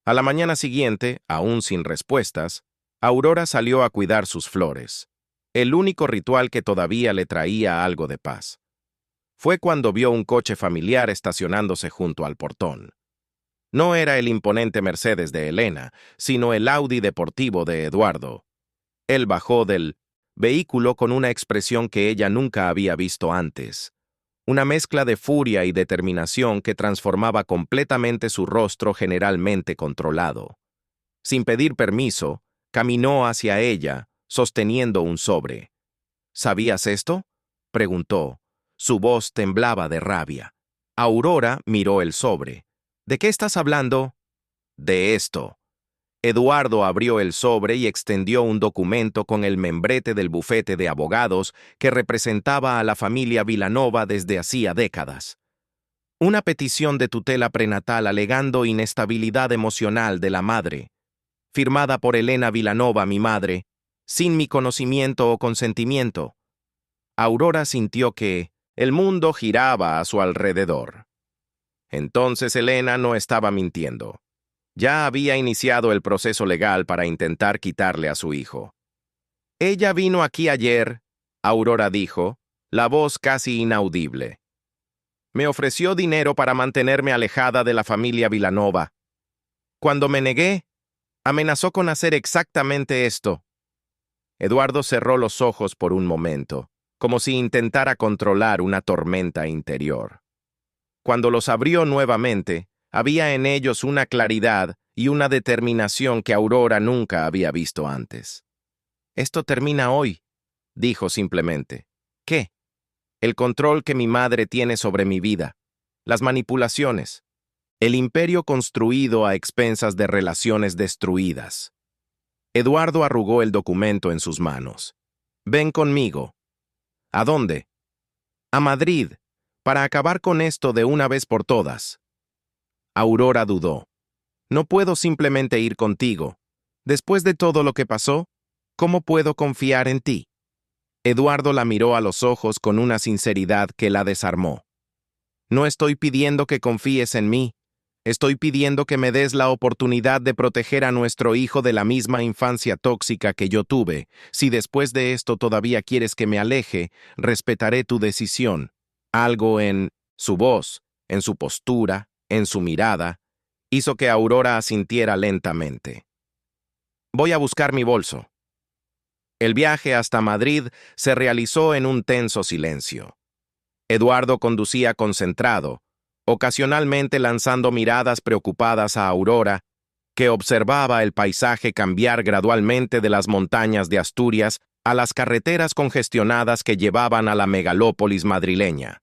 A la mañana siguiente, aún sin respuestas, Aurora salió a cuidar sus flores, el único ritual que todavía le traía algo de paz. Fue cuando vio un coche familiar estacionándose junto al portón. No era el imponente Mercedes de Elena, sino el Audi deportivo de Eduardo. Él bajó del vehículo con una expresión que ella nunca había visto antes. Una mezcla de furia y determinación que transformaba completamente su rostro generalmente controlado. Sin pedir permiso, caminó hacia ella, sosteniendo un sobre. ¿Sabías esto?, preguntó. Su voz temblaba de rabia. Aurora miró el sobre. ¿De qué estás hablando? De esto. Eduardo abrió el sobre y extendió un documento con el membrete del bufete de abogados que representaba a la familia Vilanova desde hacía décadas. Una petición de tutela prenatal alegando inestabilidad emocional de la madre, firmada por Elena Vilanova, mi madre, sin mi conocimiento o consentimiento. Aurora sintió que el mundo giraba a su alrededor. Entonces Elena no estaba mintiendo. Ya había iniciado el proceso legal para intentar quitarle a su hijo. Ella vino aquí ayer, Aurora dijo, la voz casi inaudible. Me ofreció dinero para mantenerme alejada de la familia Vilanova. Cuando me negué, amenazó con hacer exactamente esto. Eduardo cerró los ojos por un momento, como si intentara controlar una tormenta interior. Cuando los abrió nuevamente, había en ellos una claridad y una determinación que Aurora nunca había visto antes. Esto termina hoy, dijo simplemente. ¿Qué? El control que mi madre tiene sobre mi vida, las manipulaciones, el imperio construido a expensas de relaciones destruidas. Eduardo arrugó el documento en sus manos. Ven conmigo. ¿A dónde? A Madrid, para acabar con esto de una vez por todas. Aurora dudó. No puedo simplemente ir contigo. Después de todo lo que pasó, ¿cómo puedo confiar en ti? Eduardo la miró a los ojos con una sinceridad que la desarmó. No estoy pidiendo que confíes en mí. Estoy pidiendo que me des la oportunidad de proteger a nuestro hijo de la misma infancia tóxica que yo tuve. Si después de esto todavía quieres que me aleje, respetaré tu decisión. Algo en su voz, en su postura, en su mirada, hizo que Aurora asintiera lentamente. Voy a buscar mi bolso. El viaje hasta Madrid se realizó en un tenso silencio. Eduardo conducía concentrado, ocasionalmente lanzando miradas preocupadas a Aurora, que observaba el paisaje cambiar gradualmente de las montañas de Asturias a las carreteras congestionadas que llevaban a la megalópolis madrileña.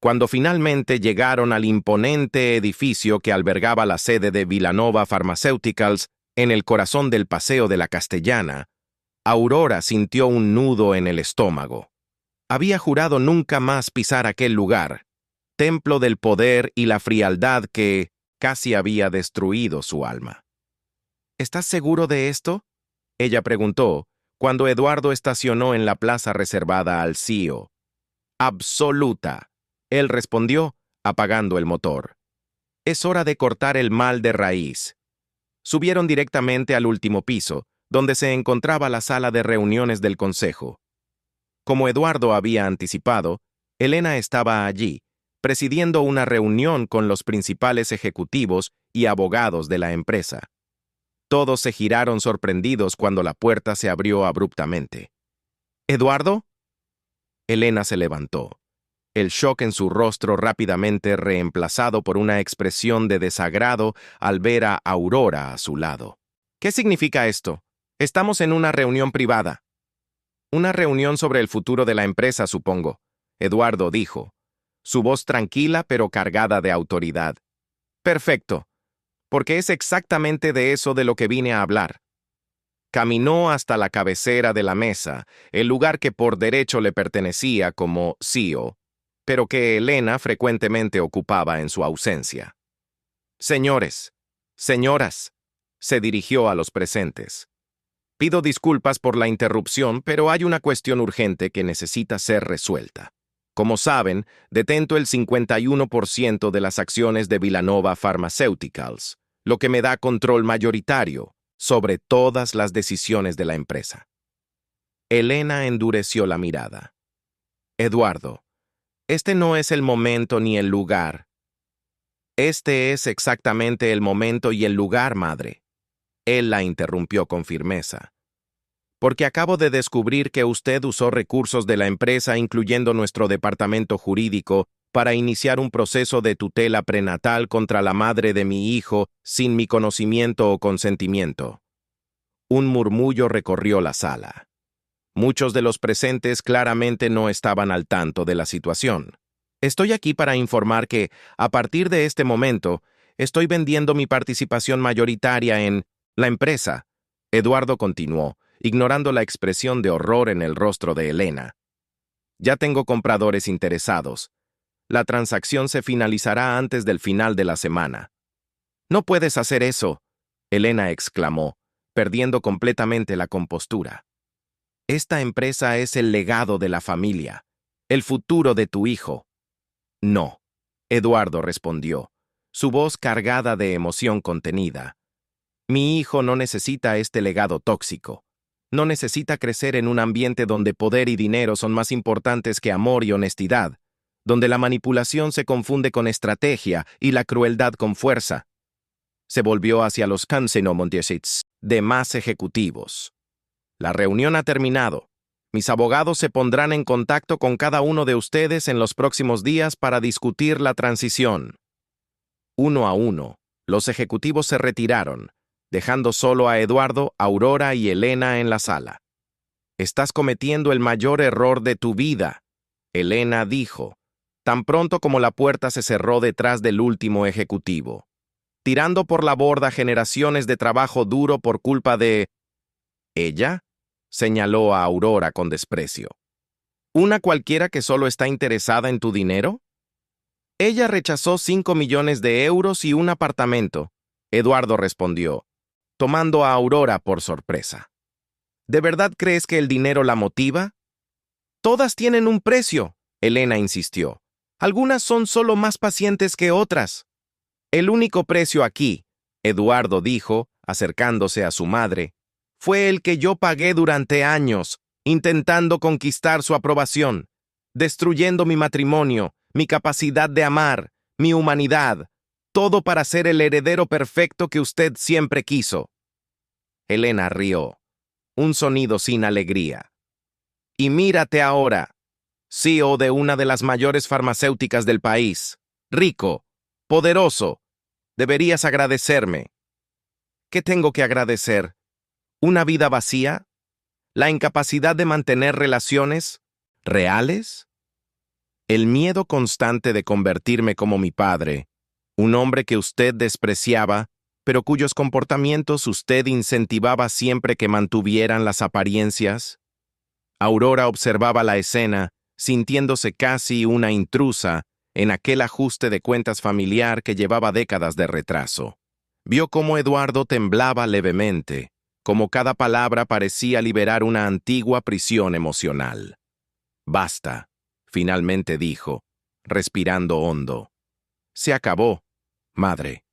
Cuando finalmente llegaron al imponente edificio que albergaba la sede de Vilanova Pharmaceuticals en el corazón del Paseo de la Castellana, Aurora sintió un nudo en el estómago. Había jurado nunca más pisar aquel lugar, templo del poder y la frialdad que casi había destruido su alma. ¿Estás seguro de esto?, ella preguntó, cuando Eduardo estacionó en la plaza reservada al CEO. Absoluta, él respondió, apagando el motor. Es hora de cortar el mal de raíz. Subieron directamente al último piso, donde se encontraba la sala de reuniones del consejo. Como Eduardo había anticipado, Elena estaba allí, presidiendo una reunión con los principales ejecutivos y abogados de la empresa. Todos se giraron sorprendidos cuando la puerta se abrió abruptamente. ¿Eduardo? Elena se levantó, el shock en su rostro rápidamente reemplazado por una expresión de desagrado al ver a Aurora a su lado. ¿Qué significa esto? Estamos en una reunión privada. Una reunión sobre el futuro de la empresa, supongo, Eduardo dijo, su voz tranquila pero cargada de autoridad. Perfecto, porque es exactamente de eso de lo que vine a hablar. Caminó hasta la cabecera de la mesa, el lugar que por derecho le pertenecía como CEO, pero que Elena frecuentemente ocupaba en su ausencia. Señores, señoras, se dirigió a los presentes. Pido disculpas por la interrupción, pero hay una cuestión urgente que necesita ser resuelta. Como saben, detento el 51% de las acciones de Vilanova Pharmaceuticals, lo que me da control mayoritario sobre todas las decisiones de la empresa. Elena endureció la mirada. Eduardo, este no es el momento ni el lugar. Este es exactamente el momento y el lugar, madre. Él la interrumpió con firmeza. Porque acabo de descubrir que usted usó recursos de la empresa, incluyendo nuestro departamento jurídico, para iniciar un proceso de tutela prenatal contra la madre de mi hijo sin mi conocimiento o consentimiento. Un murmullo recorrió la sala. Muchos de los presentes claramente no estaban al tanto de la situación. Estoy aquí para informar que, a partir de este momento, estoy vendiendo mi participación mayoritaria en la empresa. Eduardo continuó, ignorando la expresión de horror en el rostro de Elena. Ya tengo compradores interesados. La transacción se finalizará antes del final de la semana. No puedes hacer eso, Elena exclamó, perdiendo completamente la compostura. Esta empresa es el legado de la familia, el futuro de tu hijo. No, Eduardo respondió, su voz cargada de emoción contenida. Mi hijo no necesita este legado tóxico. No necesita crecer en un ambiente donde poder y dinero son más importantes que amor y honestidad, donde la manipulación se confunde con estrategia y la crueldad con fuerza. Se volvió hacia los demás ejecutivos. La reunión ha terminado. Mis abogados se pondrán en contacto con cada uno de ustedes en los próximos días para discutir la transición. Uno a uno, los ejecutivos se retiraron, dejando solo a Eduardo, Aurora y Elena en la sala. Estás cometiendo el mayor error de tu vida, Elena dijo, tan pronto como la puerta se cerró detrás del último ejecutivo, tirando por la borda generaciones de trabajo duro por culpa de... ¿Ella? Señaló a Aurora con desprecio. ¿Una cualquiera que solo está interesada en tu dinero? Ella rechazó 5 millones de euros y un apartamento, Eduardo respondió, tomando a Aurora por sorpresa. ¿De verdad crees que el dinero la motiva? Todas tienen un precio, Elena insistió. Algunas son solo más pacientes que otras. El único precio aquí, Eduardo dijo, acercándose a su madre, fue el que yo pagué durante años, intentando conquistar su aprobación, destruyendo mi matrimonio, mi capacidad de amar, mi humanidad, todo para ser el heredero perfecto que usted siempre quiso. Elena rió, un sonido sin alegría. Y mírate ahora, CEO de una de las mayores farmacéuticas del país, rico, poderoso, deberías agradecerme. ¿Qué tengo que agradecer? ¿Una vida vacía? ¿La incapacidad de mantener relaciones reales? El miedo constante de convertirme como mi padre, un hombre que usted despreciaba, pero cuyos comportamientos usted incentivaba siempre que mantuvieran las apariencias. Aurora observaba la escena, sintiéndose casi una intrusa en aquel ajuste de cuentas familiar que llevaba décadas de retraso. Vio cómo Eduardo temblaba levemente, como cada palabra parecía liberar una antigua prisión emocional. Basta, finalmente dijo, respirando hondo. Se acabó, madre.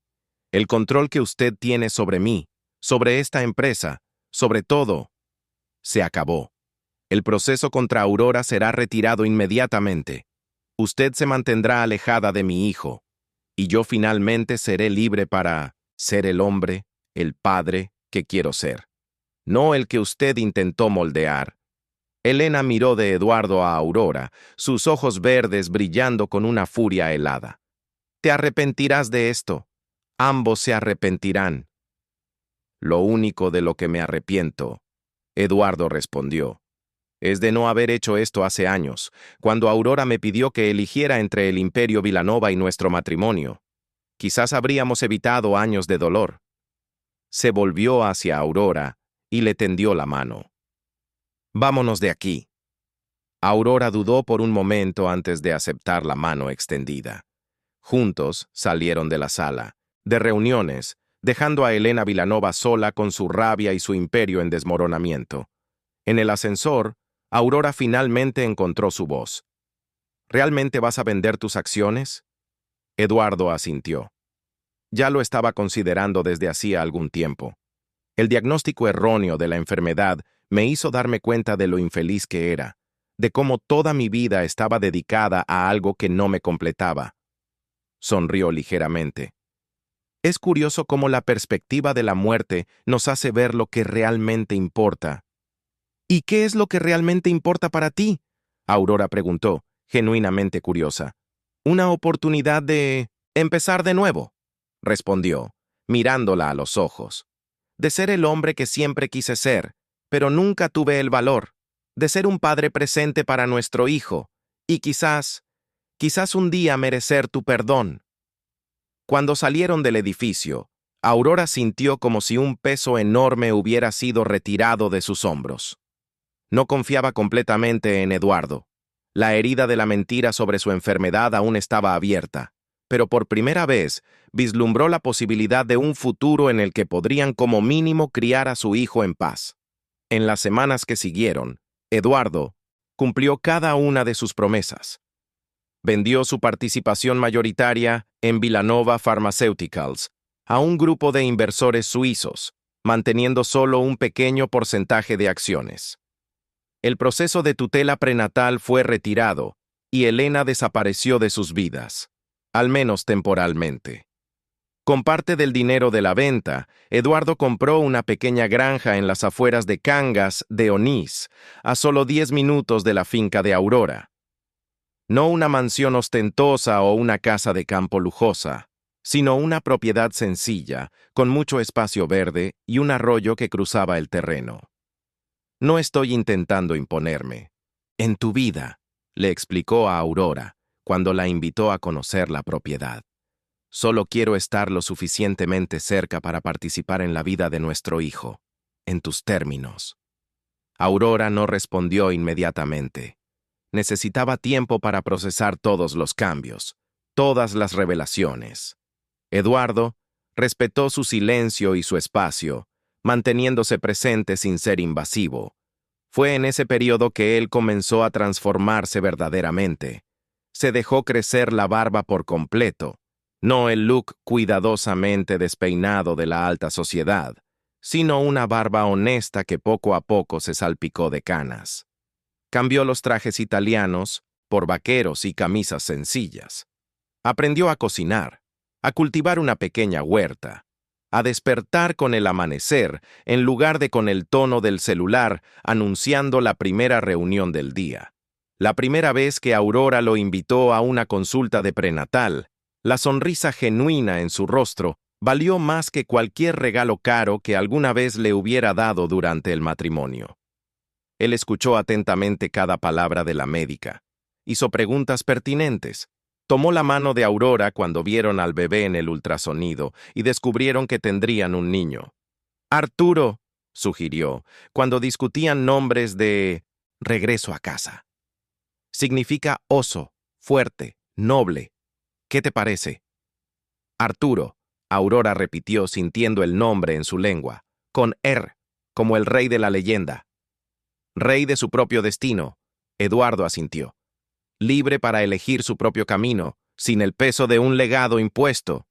El control que usted tiene sobre mí, sobre esta empresa, sobre todo, se acabó. El proceso contra Aurora será retirado inmediatamente. Usted se mantendrá alejada de mi hijo, y yo finalmente seré libre para ser el hombre, el padre que quiero ser. No el que usted intentó moldear. Elena miró de Eduardo a Aurora, sus ojos verdes brillando con una furia helada. Te arrepentirás de esto. Ambos se arrepentirán. Lo único de lo que me arrepiento, Eduardo respondió, es de no haber hecho esto hace años, cuando Aurora me pidió que eligiera entre el Imperio Vilanova y nuestro matrimonio. Quizás habríamos evitado años de dolor. Se volvió hacia Aurora y le tendió la mano. Vámonos de aquí. Aurora dudó por un momento antes de aceptar la mano extendida. Juntos salieron de la sala, de reuniones, dejando a Elena Vilanova sola con su rabia y su imperio en desmoronamiento. En el ascensor, Aurora finalmente encontró su voz. ¿Realmente vas a vender tus acciones? Eduardo asintió. Ya lo estaba considerando desde hacía algún tiempo. El diagnóstico erróneo de la enfermedad me hizo darme cuenta de lo infeliz que era, de cómo toda mi vida estaba dedicada a algo que no me completaba. Sonrió ligeramente. Es curioso cómo la perspectiva de la muerte nos hace ver lo que realmente importa. ¿Y qué es lo que realmente importa para ti? Aurora preguntó, genuinamente curiosa. Una oportunidad de empezar de nuevo, respondió, mirándola a los ojos. De ser el hombre que siempre quise ser, pero nunca tuve el valor. De ser un padre presente para nuestro hijo, y quizás un día merecer tu perdón. Cuando salieron del edificio, Aurora sintió como si un peso enorme hubiera sido retirado de sus hombros. No confiaba completamente en Eduardo. La herida de la mentira sobre su enfermedad aún estaba abierta, pero por primera vez vislumbró la posibilidad de un futuro en el que podrían como mínimo criar a su hijo en paz. En las semanas que siguieron, Eduardo cumplió cada una de sus promesas. Vendió su participación mayoritaria en Villanova Pharmaceuticals a un grupo de inversores suizos, manteniendo solo un pequeño porcentaje de acciones. El proceso de tutela prenatal fue retirado y Elena desapareció de sus vidas, al menos temporalmente. Con parte del dinero de la venta, Eduardo compró una pequeña granja en las afueras de Cangas de Onís, a solo 10 minutos de la finca de Aurora. No una mansión ostentosa o una casa de campo lujosa, sino una propiedad sencilla, con mucho espacio verde y un arroyo que cruzaba el terreno. No estoy intentando imponerme. En tu vida, le explicó a Aurora, cuando la invitó a conocer la propiedad. Solo quiero estar lo suficientemente cerca para participar en la vida de nuestro hijo, en tus términos. Aurora no respondió inmediatamente. Necesitaba tiempo para procesar todos los cambios, todas las revelaciones. Eduardo respetó su silencio y su espacio, manteniéndose presente sin ser invasivo. Fue en ese periodo que él comenzó a transformarse verdaderamente. Se dejó crecer la barba por completo, no el look cuidadosamente despeinado de la alta sociedad, sino una barba honesta que poco a poco se salpicó de canas. Cambió los trajes italianos por vaqueros y camisas sencillas. Aprendió a cocinar, a cultivar una pequeña huerta, a despertar con el amanecer en lugar de con el tono del celular anunciando la primera reunión del día. La primera vez que Aurora lo invitó a una consulta de prenatal, la sonrisa genuina en su rostro valió más que cualquier regalo caro que alguna vez le hubiera dado durante el matrimonio. Él escuchó atentamente cada palabra de la médica, hizo preguntas pertinentes, tomó la mano de Aurora cuando vieron al bebé en el ultrasonido y descubrieron que tendrían un niño. Arturo, sugirió, cuando discutían nombres de regreso a casa. Significa oso, fuerte, noble. ¿Qué te parece? Arturo, Aurora repitió sintiendo el nombre en su lengua, con R, como el rey de la leyenda. Rey de su propio destino, Eduardo asintió. Libre para elegir su propio camino, sin el peso de un legado impuesto.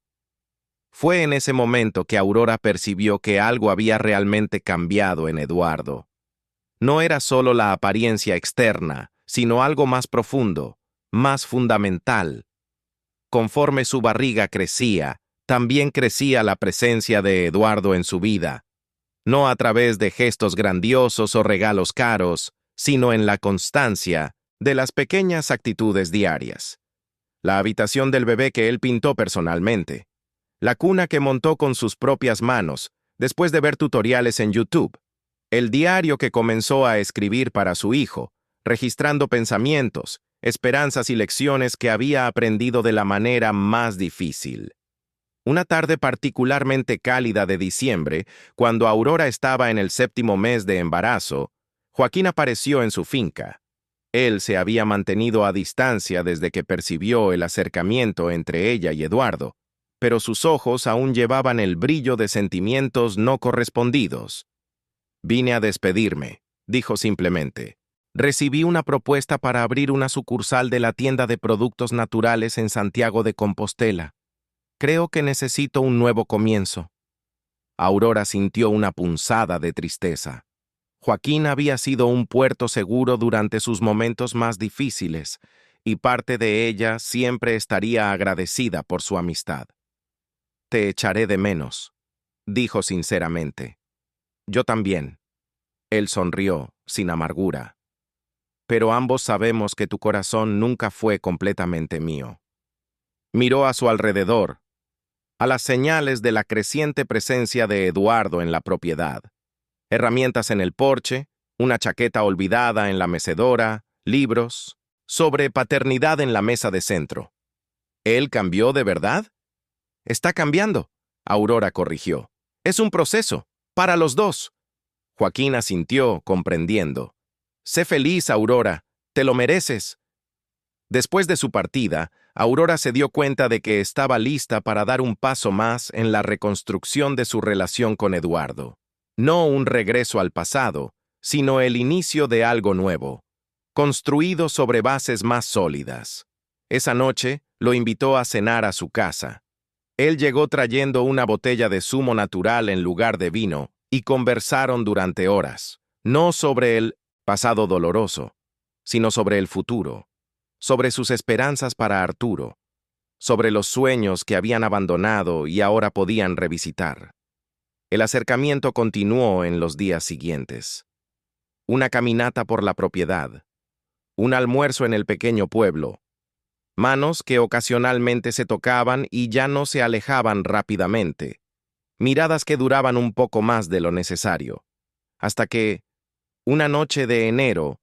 Fue en ese momento que Aurora percibió que algo había realmente cambiado en Eduardo. No era solo la apariencia externa, sino algo más profundo, más fundamental. Conforme su barriga crecía, también crecía la presencia de Eduardo en su vida, no a través de gestos grandiosos o regalos caros, sino en la constancia de las pequeñas actitudes diarias. La habitación del bebé que él pintó personalmente, la cuna que montó con sus propias manos, después de ver tutoriales en YouTube, el diario que comenzó a escribir para su hijo, registrando pensamientos, esperanzas y lecciones que había aprendido de la manera más difícil. Una tarde particularmente cálida de diciembre, cuando Aurora estaba en el 7º mes de embarazo, Joaquín apareció en su finca. Él se había mantenido a distancia desde que percibió el acercamiento entre ella y Eduardo, pero sus ojos aún llevaban el brillo de sentimientos no correspondidos. Vine a despedirme, dijo simplemente. Recibí una propuesta para abrir una sucursal de la tienda de productos naturales en Santiago de Compostela. Creo que necesito un nuevo comienzo. Aurora sintió una punzada de tristeza. Joaquín había sido un puerto seguro durante sus momentos más difíciles, y parte de ella siempre estaría agradecida por su amistad. Te echaré de menos, dijo sinceramente. Yo también. Él sonrió, sin amargura. Pero ambos sabemos que tu corazón nunca fue completamente mío. Miró a su alrededor, a las señales de la creciente presencia de Eduardo en la propiedad. Herramientas en el porche, una chaqueta olvidada en la mecedora, libros, sobre paternidad en la mesa de centro. ¿Él cambió de verdad? Está cambiando, Aurora corrigió. Es un proceso, para los dos. Joaquín asintió, comprendiendo. Sé feliz, Aurora, te lo mereces. Después de su partida, Aurora se dio cuenta de que estaba lista para dar un paso más en la reconstrucción de su relación con Eduardo. No un regreso al pasado, sino el inicio de algo nuevo, construido sobre bases más sólidas. Esa noche, lo invitó a cenar a su casa. Él llegó trayendo una botella de zumo natural en lugar de vino, y conversaron durante horas, no sobre el pasado doloroso, sino sobre el futuro, sobre sus esperanzas para Arturo, sobre los sueños que habían abandonado y ahora podían revisitar. El acercamiento continuó en los días siguientes. Una caminata por la propiedad, un almuerzo en el pequeño pueblo, manos que ocasionalmente se tocaban y ya no se alejaban rápidamente, miradas que duraban un poco más de lo necesario, hasta que, una noche de enero,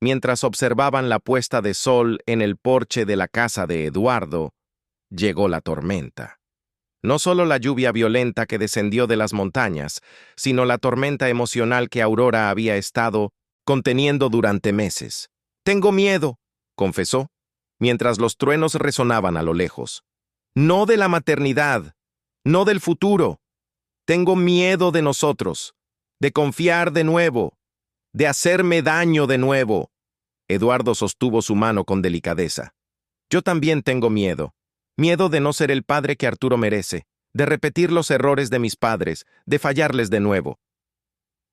mientras observaban la puesta de sol en el porche de la casa de Eduardo, llegó la tormenta. No solo la lluvia violenta que descendió de las montañas, sino la tormenta emocional que Aurora había estado conteniendo durante meses. «Tengo miedo», confesó, mientras los truenos resonaban a lo lejos. «No de la maternidad, no del futuro. Tengo miedo de nosotros, de confiar de nuevo, de hacerme daño de nuevo». Eduardo sostuvo su mano con delicadeza. «Yo también tengo miedo. Miedo de no ser el padre que Arturo merece, de repetir los errores de mis padres, de fallarles de nuevo.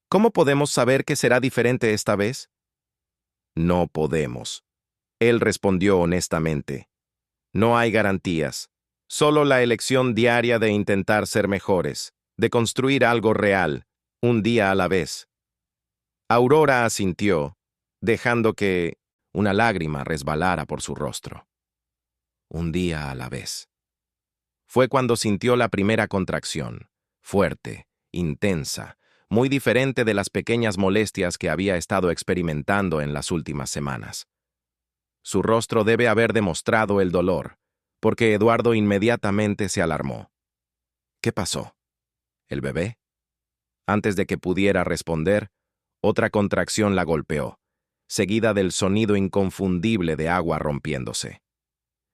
¿Cómo podemos saber que será diferente esta vez?» «No podemos», él respondió honestamente. «No hay garantías, solo la elección diaria de intentar ser mejores, de construir algo real, un día a la vez». Aurora asintió, dejando que una lágrima resbalara por su rostro. Un día a la vez. Fue cuando sintió la primera contracción, fuerte, intensa, muy diferente de las pequeñas molestias que había estado experimentando en las últimas semanas. Su rostro debe haber demostrado el dolor, porque Eduardo inmediatamente se alarmó. ¿Qué pasó? ¿El bebé? Antes de que pudiera responder, otra contracción la golpeó, seguida del sonido inconfundible de agua rompiéndose.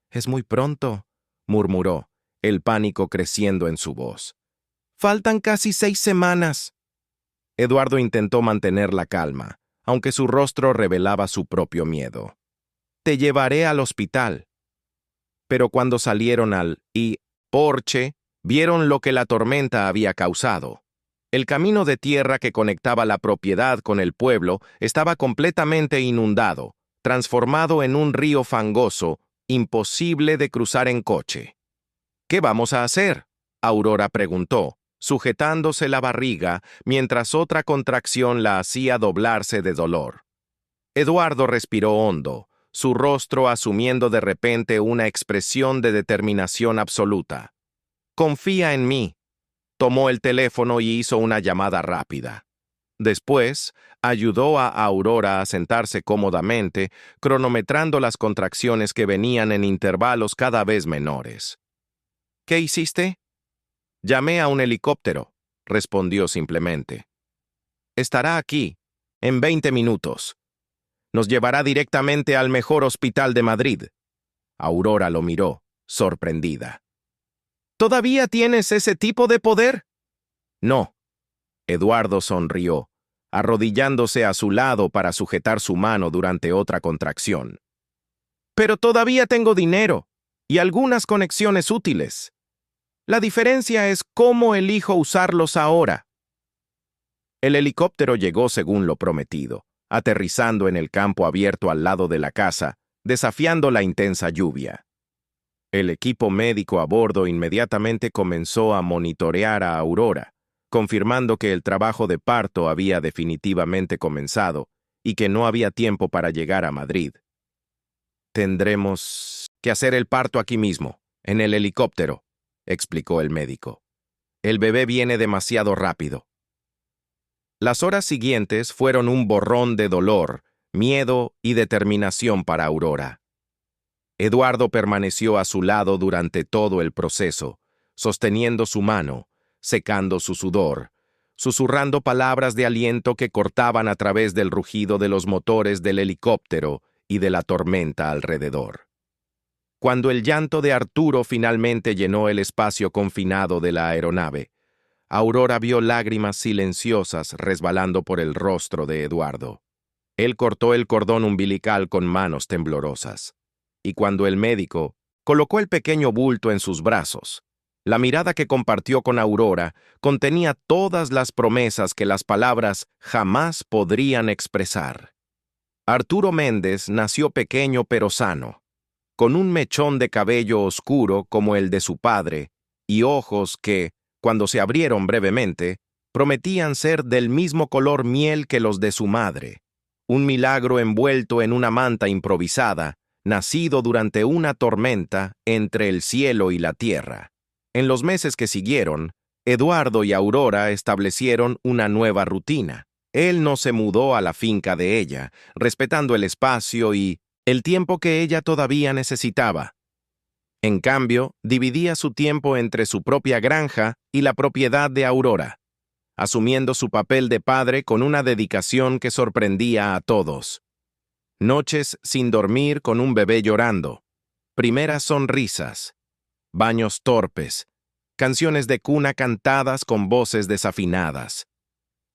«Es muy pronto», murmuró, el pánico creciendo en su voz. «Faltan casi 6 semanas». Eduardo intentó mantener la calma, aunque su rostro revelaba su propio miedo. «Te llevaré al hospital». Pero cuando salieron al porche, vieron lo que la tormenta había causado. El camino de tierra que conectaba la propiedad con el pueblo estaba completamente inundado, transformado en un río fangoso, imposible de cruzar en coche. «¿Qué vamos a hacer?», Aurora preguntó, sujetándose la barriga mientras otra contracción la hacía doblarse de dolor. Eduardo respiró hondo, su rostro asumiendo de repente una expresión de determinación absoluta. «Confía en mí». Tomó el teléfono y hizo una llamada rápida. Después, ayudó a Aurora a sentarse cómodamente, cronometrando las contracciones que venían en intervalos cada vez menores. «¿Qué hiciste?» «Llamé a un helicóptero», respondió simplemente. «Estará aquí, en 20 minutos. Nos llevará directamente al mejor hospital de Madrid». Aurora lo miró, sorprendida. «¿Todavía tienes ese tipo de poder?» «No». Eduardo sonrió, arrodillándose a su lado para sujetar su mano durante otra contracción. «Pero todavía tengo dinero y algunas conexiones útiles». La diferencia es cómo elijo usarlos ahora. El helicóptero llegó según lo prometido, aterrizando en el campo abierto al lado de la casa, desafiando la intensa lluvia. El equipo médico a bordo inmediatamente comenzó a monitorear a Aurora, confirmando que el trabajo de parto había definitivamente comenzado y que no había tiempo para llegar a Madrid. Tendremos que hacer el parto aquí mismo, en el helicóptero, explicó el médico. El bebé viene demasiado rápido. Las horas siguientes fueron un borrón de dolor, miedo y determinación para Aurora. Eduardo permaneció a su lado durante todo el proceso, sosteniendo su mano, secando su sudor, susurrando palabras de aliento que cortaban a través del rugido de los motores del helicóptero y de la tormenta alrededor. Cuando el llanto de Arturo finalmente llenó el espacio confinado de la aeronave, Aurora vio lágrimas silenciosas resbalando por el rostro de Eduardo. Él cortó el cordón umbilical con manos temblorosas. Y cuando el médico colocó el pequeño bulto en sus brazos, la mirada que compartió con Aurora contenía todas las promesas que las palabras jamás podrían expresar. Arturo Méndez nació pequeño pero sano, con un mechón de cabello oscuro como el de su padre y ojos que, cuando se abrieron brevemente, prometían ser del mismo color miel que los de su madre. Un milagro envuelto en una manta improvisada, nacido durante una tormenta entre el cielo y la tierra. En los meses que siguieron, Eduardo y Aurora establecieron una nueva rutina. Él no se mudó a la finca de ella, respetando el espacio y el tiempo que ella todavía necesitaba. En cambio, dividía su tiempo entre su propia granja y la propiedad de Aurora, asumiendo su papel de padre con una dedicación que sorprendía a todos. Noches sin dormir con un bebé llorando, primeras sonrisas, baños torpes, canciones de cuna cantadas con voces desafinadas,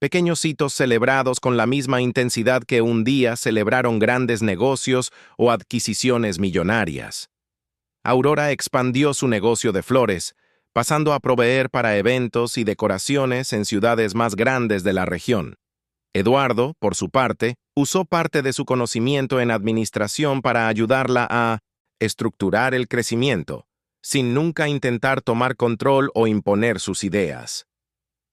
pequeños hitos celebrados con la misma intensidad que un día celebraron grandes negocios o adquisiciones millonarias. Aurora expandió su negocio de flores, pasando a proveer para eventos y decoraciones en ciudades más grandes de la región. Eduardo, por su parte, usó parte de su conocimiento en administración para ayudarla a estructurar el crecimiento, sin nunca intentar tomar control o imponer sus ideas.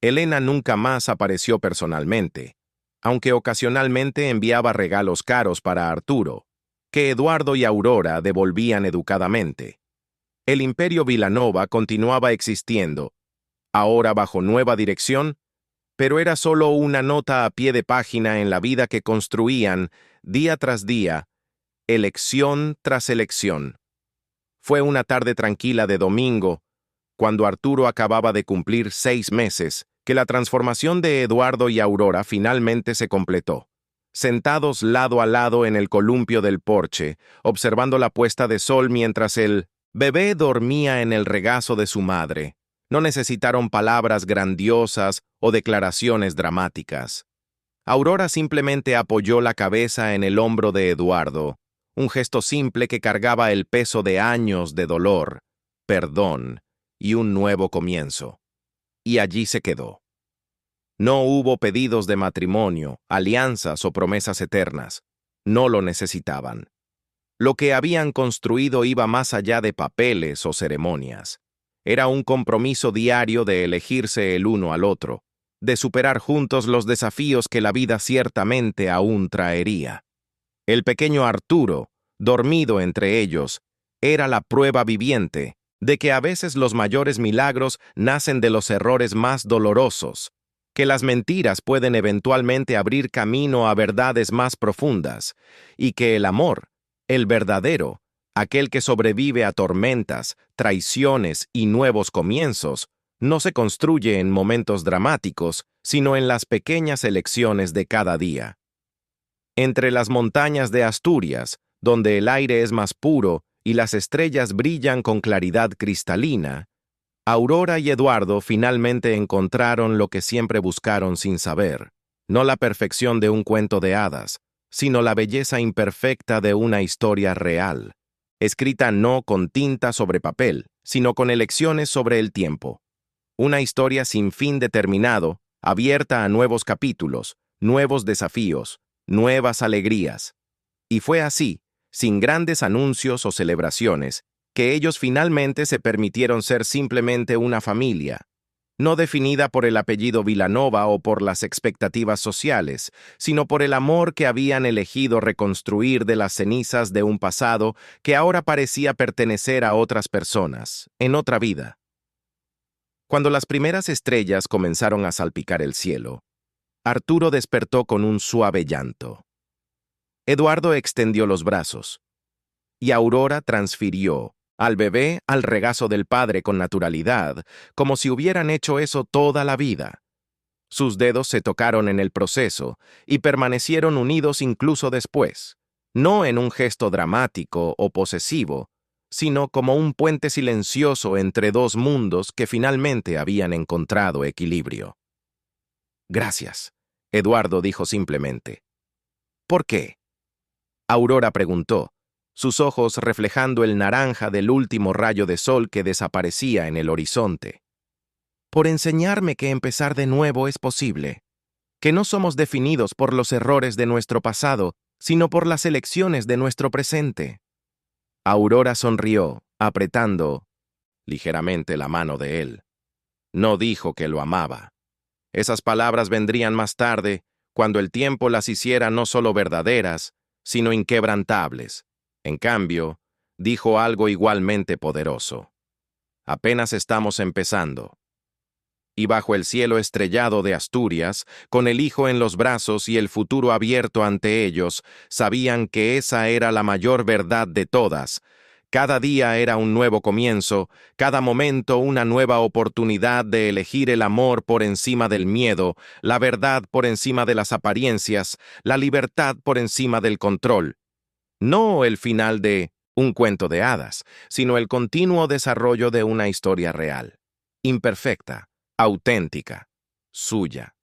Elena nunca más apareció personalmente, aunque ocasionalmente enviaba regalos caros para Arturo, que Eduardo y Aurora devolvían educadamente. El Imperio Vilanova continuaba existiendo, ahora bajo nueva dirección, pero era solo una nota a pie de página en la vida que construían, día tras día, elección tras elección. Fue una tarde tranquila de domingo, cuando Arturo acababa de cumplir 6 meses, que la transformación de Eduardo y Aurora finalmente se completó. Sentados lado a lado en el columpio del porche, observando la puesta de sol mientras el bebé dormía en el regazo de su madre, no necesitaron palabras grandiosas o declaraciones dramáticas. Aurora simplemente apoyó la cabeza en el hombro de Eduardo, un gesto simple que cargaba el peso de años de dolor, perdón y un nuevo comienzo. Y allí se quedó. No hubo pedidos de matrimonio, alianzas o promesas eternas. No lo necesitaban. Lo que habían construido iba más allá de papeles o ceremonias. Era un compromiso diario de elegirse el uno al otro, de superar juntos los desafíos que la vida ciertamente aún traería. El pequeño Arturo, dormido entre ellos, era la prueba viviente de que a veces los mayores milagros nacen de los errores más dolorosos, que las mentiras pueden eventualmente abrir camino a verdades más profundas, y que el amor, el verdadero, aquel que sobrevive a tormentas, traiciones y nuevos comienzos, no se construye en momentos dramáticos, sino en las pequeñas elecciones de cada día. Entre las montañas de Asturias, donde el aire es más puro y las estrellas brillan con claridad cristalina, Aurora y Eduardo finalmente encontraron lo que siempre buscaron sin saber, no la perfección de un cuento de hadas, sino la belleza imperfecta de una historia real, escrita no con tinta sobre papel, sino con elecciones sobre el tiempo. Una historia sin fin determinado, abierta a nuevos capítulos, nuevos desafíos, nuevas alegrías. Y fue así, sin grandes anuncios o celebraciones, que ellos finalmente se permitieron ser simplemente una familia, no definida por el apellido Vilanova o por las expectativas sociales, sino por el amor que habían elegido reconstruir de las cenizas de un pasado que ahora parecía pertenecer a otras personas, en otra vida. Cuando las primeras estrellas comenzaron a salpicar el cielo, Arturo despertó con un suave llanto. Eduardo extendió los brazos, y Aurora transfirió al bebé al regazo del padre con naturalidad, como si hubieran hecho eso toda la vida. Sus dedos se tocaron en el proceso y permanecieron unidos incluso después, no en un gesto dramático o posesivo, sino como un puente silencioso entre dos mundos que finalmente habían encontrado equilibrio. Gracias, Eduardo dijo simplemente. ¿Por qué? Aurora preguntó, sus ojos reflejando el naranja del último rayo de sol que desaparecía en el horizonte. Por enseñarme que empezar de nuevo es posible, que no somos definidos por los errores de nuestro pasado, sino por las elecciones de nuestro presente. Aurora sonrió, apretando ligeramente la mano de él. No dijo que lo amaba. Esas palabras vendrían más tarde, cuando el tiempo las hiciera no solo verdaderas, sino inquebrantables. En cambio, dijo algo igualmente poderoso. Apenas estamos empezando. Y bajo el cielo estrellado de Asturias, con el hijo en los brazos y el futuro abierto ante ellos, sabían que esa era la mayor verdad de todas. Cada día era un nuevo comienzo, cada momento una nueva oportunidad de elegir el amor por encima del miedo, la verdad por encima de las apariencias, la libertad por encima del control. No el final de un cuento de hadas, sino el continuo desarrollo de una historia real, imperfecta, auténtica, suya.